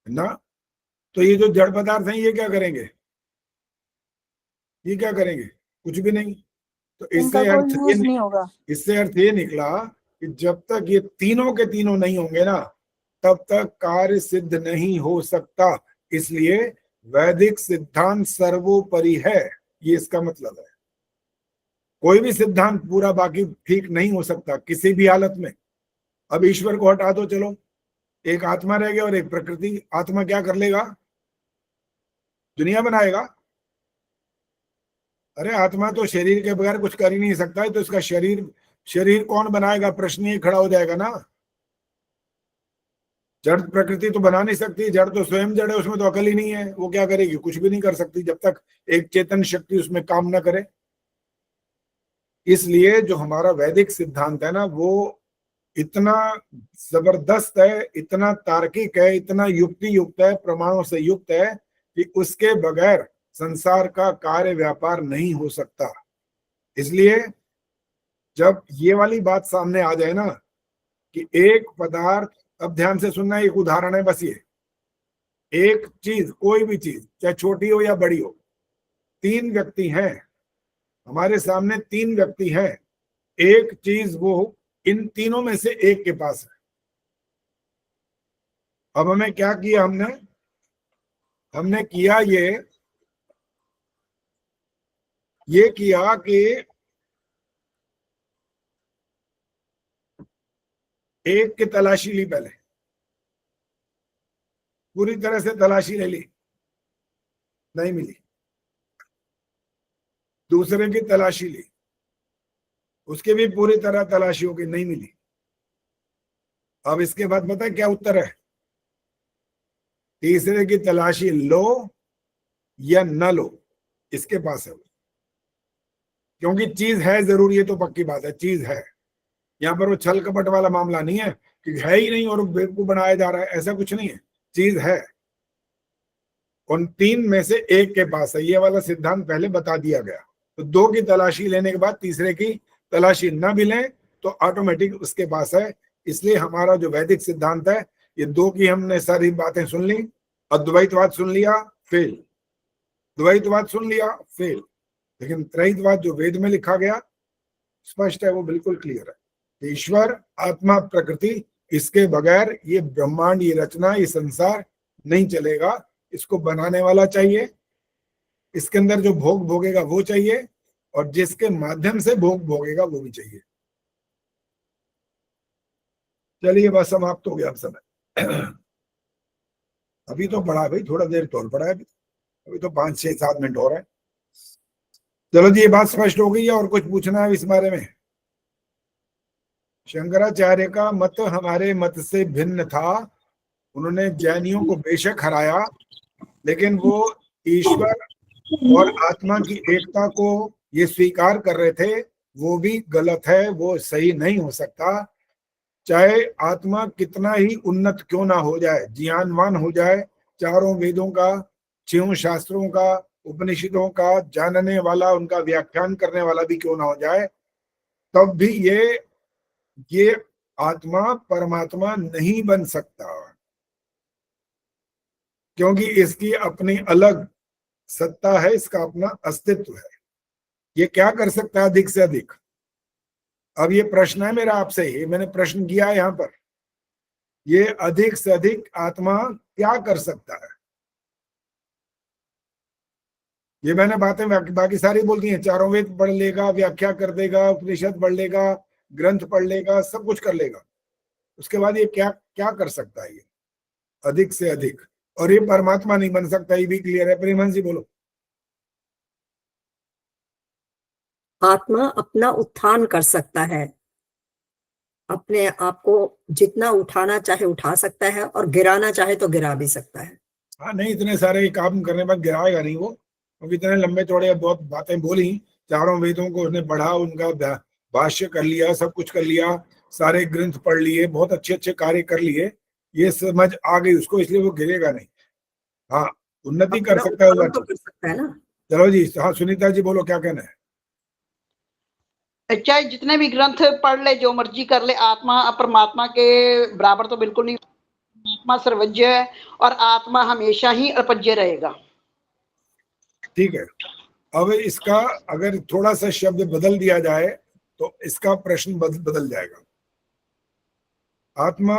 ना? तो ये जो जड़ पदार्थ हैं ये क्या करेंगे? ये क्या करेंगे? कुछ भी नहीं। तो इससे अर्थ ये निकला कि जब तक ये तीनों के तीनों नहीं होंगे ना, तब तक कार्य सिद्ध नहीं हो सकता। इसलिए वैदिक सिद्धांत सर्वोपरि है, ये इसका मतलब है। कोई भी सिद्धांत पूरा बाकी ठीक नहीं हो सकता किसी भी हालत में। अब ईश्वर को हटा दो, चलो एक आत्मा रह गया और एक प्रकृति। आत्मा क्या कर लेगा? दुनिया बनाएगा। अरे आत्मा तो शरीर के बगैर कुछ कर ही नहीं सकता है, तो इसका शरीर कौन बनाएगा? प्रश्न ये खड़ा हो जाएगा ना। जड़ प्रकृति तो बना नहीं सकती, जड़ तो स्वयं जड़ है, उसमें तो अकल ही नहीं है, वो क्या करेगी? कुछ भी नहीं कर सकती जब तक एक चेतन शक्ति उसमें काम ना करे। इसलिए जो हमारा वैदिक सिद्धांत है ना, वो इतना जबरदस्त है, इतना तार्किक है, इतना युक्ति युक्त है, प्रमाणों से युक्त है कि उसके बगैर संसार का कार्य व्यापार नहीं हो सकता। इसलिए जब ये वाली बात सामने आ जाए ना कि एक पदार्थ, अब ध्यान से सुनना, एक उदाहरण है बस, ये एक चीज, कोई भी चीज चाहे छोटी हो या बड़ी हो, 3 व्यक्ति हैं हमारे सामने, 3 व्यक्ति हैं, एक चीज वो इन तीनों में से एक के पास है। अब हमें क्या किया? हमने किया ये किया कि एक की तलाशी ली, पहले पूरी तरह से तलाशी ले ली, नहीं मिली। दूसरे की तलाशी ली, उसके भी पूरी तरह तलाशी होगी, नहीं मिली। अब इसके बाद पता है क्या उत्तर है? तीसरे की तलाशी लो या न लो, इसके पास है, क्योंकि चीज है जरूर, ये तो पक्की बात है, चीज है। यहाँ पर वो छल कपट वाला मामला नहीं है कि है ही नहीं और बेवकूफ बनाया जा रहा है, ऐसा कुछ नहीं है, चीज है। उन 3 में से एक के पास है, ये वाला सिद्धांत पहले बता दिया गया। तो 2 की तलाशी लेने के बाद तीसरे की तलाशी न भी लें तो ऑटोमेटिक उसके पास है। इसलिए हमारा जो वैदिक सिद्धांत है, ये 2 की हमने सारी बातें सुन ली, अद्वैतवाद सुन लिया, फेल, द्वैतवाद सुन लिया, फेल, लेकिन त्रैतवाद जो वेद में लिखा गया स्पष्ट है, वो बिल्कुल क्लियर है। ईश्वर, आत्मा, प्रकृति, इसके बगैर ये ब्रह्मांड, ये रचना, ये संसार नहीं चलेगा। इसको बनाने वाला चाहिए, इसके अंदर जो भोग भोगेगा वो चाहिए, और जिसके माध्यम से भोग भोगेगा वो भी चाहिए। चलिए बस समाप्त हो गया अब समय। अभी तो पढ़ा भाई, थोड़ा देर तो और पढ़ा है, अभी तो 5, 6, 7 मिनट हो रहा है। चलो जी, ये बात स्पष्ट हो गई है, और कुछ पूछना है इस बारे में? शंकराचार्य का मत हमारे मत से भिन्न था, उन्होंने जैनियों को बेशक हराया, लेकिन वो ईश्वर और आत्मा की एकता को ये स्वीकार कर रहे थे, वो भी गलत है, वो सही नहीं हो सकता। चाहे आत्मा कितना ही उन्नत क्यों ना हो जाए, ज्ञानवान हो जाए, 4 वेदों का, 6 शास्त्रों का, उपनिषदों का जानने वाला, उनका व्याख्यान करने वाला भी क्यों ना हो जाए, तब भी ये आत्मा परमात्मा नहीं बन सकता, क्योंकि इसकी अपनी अलग सत्ता है, इसका अपना अस्तित्व है। ये क्या कर सकता है अधिक से अधिक? अब ये प्रश्न है मेरा आपसे, ये मैंने प्रश्न किया है यहाँ पर, ये अधिक से अधिक आत्मा क्या कर सकता है? ये मैंने बातें बाकी सारी बोल दी हैं, 4 वेद पढ़ लेगा, व्याख्या कर देगा, उपनिषद पढ़ लेगा, ग्रंथ पढ़ लेगा, सब कुछ कर लेगा, उसके बाद ये क्या क्या कर सकता है? ये अधिक से अधिक, और ये परमात्मा नहीं बन सकता, ये भी क्लियर है। प्रेमहंस जी बोलो। आत्मा अपना उत्थान कर सकता है, अपने आप को जितना उठाना चाहे उठा सकता है, और गिराना चाहे तो गिरा भी सकता है। हाँ, नहीं, इतने सारे काम करने बाद गिराएगा नहीं वो, क्योंकि इतने लंबे चौड़े बहुत बातें बोली, 4 वेदों को उसने पढ़ा, उनका भाष्य कर लिया, सब कुछ कर लिया, सारे ग्रंथ पढ़ लिए, बहुत अच्छे अच्छे कार्य कर लिए, ये समझ आ गई उसको, इसलिए वो गिरेगा नहीं। हाँ, उन्नति कर सकता है, तो कर सकता है ना। चलो जी, हाँ सुनीता जी बोलो, क्या कहना है? चाहे जितने भी ग्रंथ पढ़ ले, जो मर्जी कर ले, आत्मा परमात्मा के बराबर तो बिल्कुल नहीं। आत्मा सर्वज्ञ है और आत्मा हमेशा ही अपज्य रहेगा। ठीक है, अब इसका अगर थोड़ा सा शब्द बदल दिया जाए तो इसका प्रश्न बदल जाएगा। आत्मा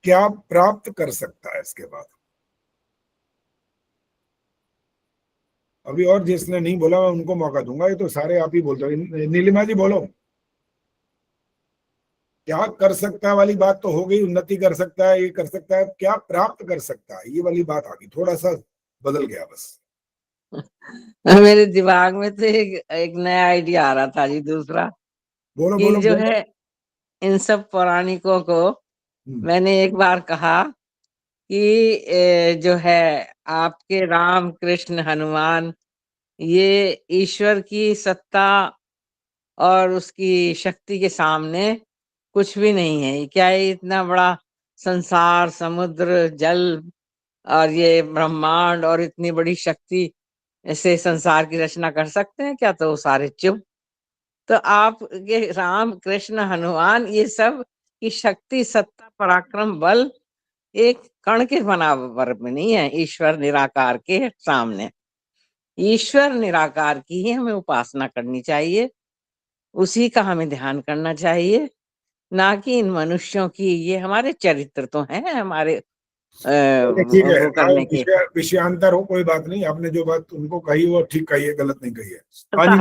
क्या प्राप्त कर सकता है इसके बाद? अभी और जिसने नहीं बोला मैं उनको मौका दूंगा, ये तो सारे आप ही बोलते हो। नीलिमा जी बोलो, क्या कर सकता है वाली बात तो हो गई, उन्नति कर सकता है, ये कर सकता है, क्या प्राप्त कर सकता है, ये वाली बात आ गई, थोड़ा सा बदल गया बस। मेरे दिमाग में तो एक नया आइडिया आ रहा था जी, दूसरा बोलो कि बोलो जो बोलो। है इन सब पौराणिकों को मैंने एक बार कहा कि जो है आपके राम कृष्ण हनुमान, ये ईश्वर की सत्ता और उसकी शक्ति के सामने कुछ भी नहीं है। क्या ये इतना बड़ा संसार, समुद्र, जल और ये ब्रह्मांड और इतनी बड़ी शक्ति ऐसे संसार की रचना कर सकते हैं क्या? तो वो सारे चुप। तो आप ये राम कृष्ण हनुमान, ये सब की शक्ति, सत्ता, पराक्रम, बल एक कण के बराबर में नहीं है ईश्वर निराकार के सामने। ईश्वर निराकार की ही हमें उपासना करनी चाहिए, उसी का हमें ध्यान करना चाहिए, ना कि इन मनुष्यों की। ये हमारे चरित्र तो हैं हमारे ठीक है, वो करने के। विषयांतर हो, कोई बात नहीं। आपने जो बात उनको कही वो ठीक कही है, गलत नहीं कही है। हाँ जी,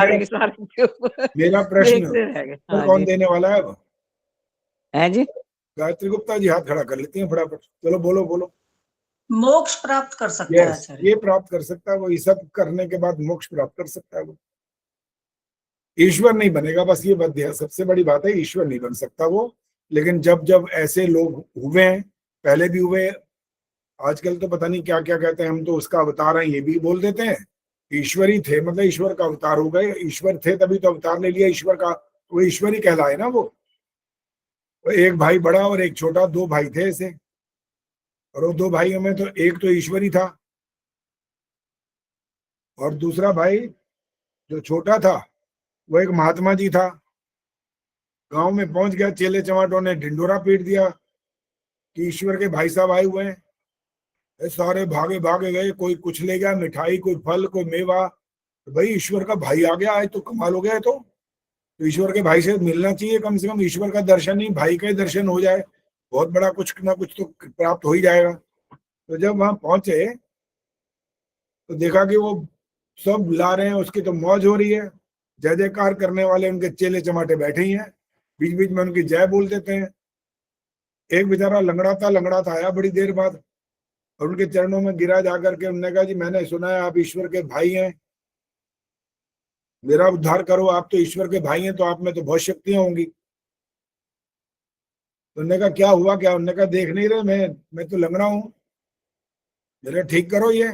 मेरा प्रश्न कौन देने वाला है अब? है जी, गायत्री गुप्ता जी हाथ खड़ा कर लेती हैं फटाफट। चलो बोलो बोलो। मोक्ष प्राप्त कर सकता है आचार्य। ये प्राप्त कर सकता है वो, ये सब करने के बाद मोक्ष प्राप्त कर सकता है वो। ईश्वर नहीं बनेगा, बस ये बात है, सबसे बड़ी बात है, ईश्वर नहीं बन सकता वो। लेकिन जब जब ऐसे लोग हुए हैं, पहले भी हुए, आजकल तो पता नहीं क्या क्या कहते हैं, हम तो उसका अवतार है ये भी बोल देते हैं। ईश्वर ही थे मतलब ईश्वर का अवतार हो गए, ईश्वर थे तभी तो अवतार ले लिया ईश्वर का, वो ईश्वर ही कहलाए ना वो। एक भाई बड़ा और एक छोटा, दो भाई थे ऐसे, और वो दो भाइयों में तो एक तो ईश्वर ही था, और दूसरा भाई जो छोटा था वो एक महात्मा जी था। गांव में पहुंच गया, चेले चमाटों ने ढिंडोरा पीट दिया कि ईश्वर के भाई साहब आए हुए हैं। सारे भागे भागे गए, कोई कुछ ले गया, मिठाई, कोई फल, कोई मेवा। तो भाई ईश्वर का भाई आ गया, आज तो कमाल हो गया। तो ईश्वर के भाई से मिलना चाहिए, कम से कम ईश्वर का दर्शन ही, भाई का ही दर्शन हो जाए, बहुत बड़ा कुछ ना कुछ तो प्राप्त हो ही जाएगा। तो जब वहां पहुंचे तो देखा कि वो सब ला रहे हैं, उसकी तो मौज हो रही है, जय जयकार करने वाले उनके चेले चमाटे बैठे ही हैं, बीच बीच में उनकी जय बोल देते हैं। एक बेचारा लंगड़ा था आया बड़ी देर बाद, और उनके चरणों में गिरा जाकर के उन्होंने कहा, जी मैंने सुना है आप ईश्वर के भाई हैं, मेरा उद्धार करो, आप तो ईश्वर के भाई हैं तो आप में तो बहुत शक्तियां होंगी। तो उन्होंने कहा क्या हुआ क्या? उन्होंने कहा देख नहीं रहे, मैं तो लंगड़ा हूं, मेरा ठीक करो ये,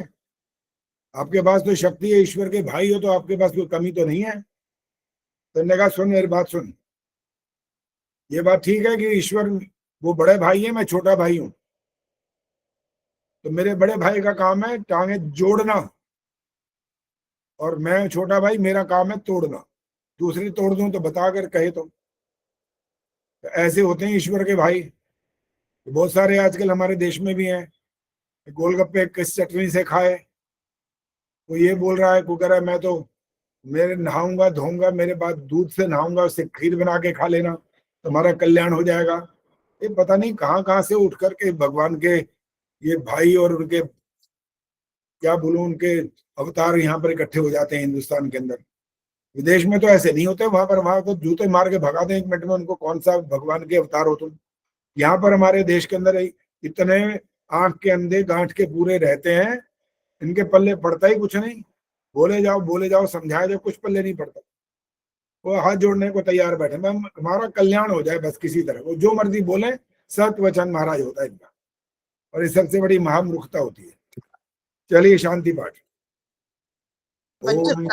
आपके पास तो शक्ति है, ईश्वर के भाई हो तो आपके पास कोई कमी तो नहीं है। तो उन्होंने कहा सुन मेरी बात सुन, ये बात ठीक है कि ईश्वर वो बड़े भाई है, मैं छोटा भाई हूं, तो मेरे बड़े भाई का काम है टांगे जोड़ना, और मैं छोटा भाई, मेरा काम है तोड़ना। दूसरी तोड़ दूं तो बता कर कहे तो ऐसे होते हैं ईश्वर के भाई। तो बहुत सारे आजकल हमारे देश में भी हैं, गोलगप्पे किस चटनी से खाए, कोई ये बोल रहा है, कोई कह रहा है मैं तो मेरे नहाऊंगा धोऊंगा, मेरे बाद दूध से नहाऊंगा, उससे खीर बना के खा लेना, तुम्हारा कल्याण हो जाएगा। ये पता नहीं कहाँ कहाँ से उठ करके भगवान के ये भाई और उनके क्या बोलूं, उनके अवतार यहाँ पर इकट्ठे हो जाते हैं हिंदुस्तान के अंदर। विदेश में तो ऐसे नहीं होते, वहां तो जूते मार के भगा दें 1 मिनट में उनको, कौन सा भगवान के अवतार हो तुम। यहाँ पर हमारे देश के अंदर इतने आंख के अंधे गांठ के पूरे रहते हैं, इनके पल्ले पड़ता ही कुछ नहीं। बोले जाओ समझाए जाओ, कुछ पल्ले नहीं पड़ता। वो हाथ जोड़ने को तैयार बैठे, मैम हमारा कल्याण हो जाए बस किसी तरह, वो जो मर्जी बोले, सत्य वचन महाराज होता है इनका, और इस सबसे बड़ी महामूर्खता होती है। चलिए शांति पाठ। ओम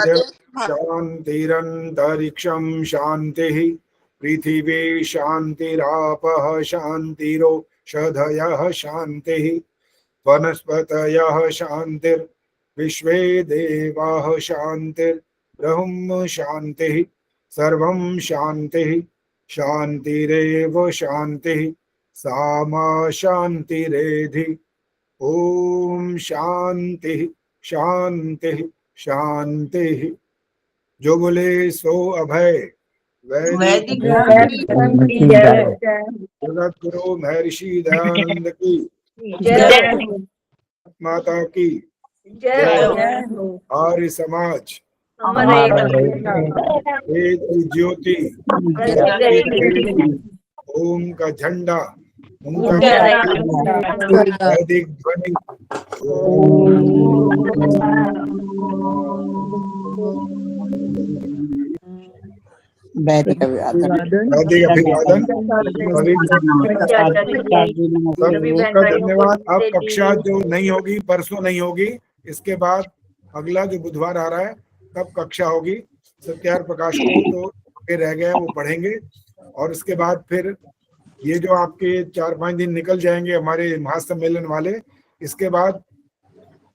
शांतिरंतरिक्षं शांति, पृथिवी शांतिरापः शांतिरोषधयः शांति, वनस्पतयः शांतिर्विश्वे देवाः शांतिर्ब्रह्म शांति, सर्वं शांति शांतिरेव शांति, सामा शांतिरेधि। ओम शांति शांति शांति। जो बोले सो अभय। वैदिक जगत गुरु महर्षि दयानंद की माता की आर्य समाज वेद की ज्योति, ओम का झंडा, उनका वैदिक ध्वनि। वैदिक अभिवादन। वैदिक अभिवादन। सभी का धन्यवाद। अब कक्षा जो नहीं होगी, परसों नहीं होगी, इसके बाद अगला जो बुधवार आ रहा है तब कक्षा होगी। सत्यार प्रकाश को तो रह गया वो पढ़ेंगे, और उसके बाद फिर ये जो आपके 4-5 दिन निकल जाएंगे हमारे महासम्मेलन वाले, इसके बाद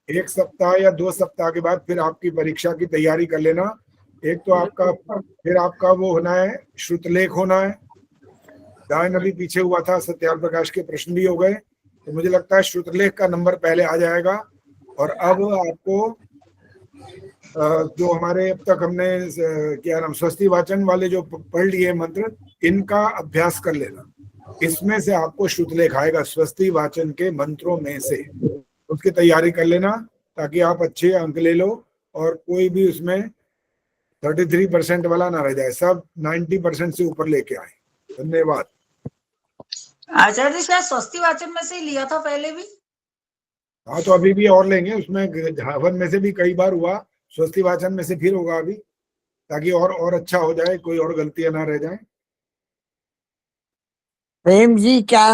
1 सप्ताह या 2 सप्ताह के बाद फिर आपकी परीक्षा की तैयारी कर लेना। एक तो आपका फिर आपका वो होना है, श्रुतलेख होना है। गायन अभी पीछे हुआ था, सत्यार प्रकाश के प्रश्न भी हो गए, तो मुझे लगता है श्रुतलेख का नंबर पहले आ जाएगा। और अब आपको जो हमारे अब तक हमने क्या नाम स्वस्ति वाचन वाले जो पढ़ लिए मंत्र, इनका अभ्यास कर लेना। इसमें से आपको श्रुतलेख आएगा, स्वस्ति वाचन के मंत्रों में से, उसकी तैयारी कर लेना ताकि आप अच्छे अंक ले लो और कोई भी उसमें 33% वाला ना रह जाए, सब 90% से ऊपर लेके आए। धन्यवाद। आचार्य जी शायद स्वस्ति वाचन में से ही लिया था पहले भी। हाँ, तो अभी भी और लेंगे, उसमें हवन में से भी कई बार हुआ, स्वस्ति वाचन में से फिर होगा अभी, ताकि और अच्छा हो जाए, कोई और गलतियां ना रह जाए। प्रेम जी क्या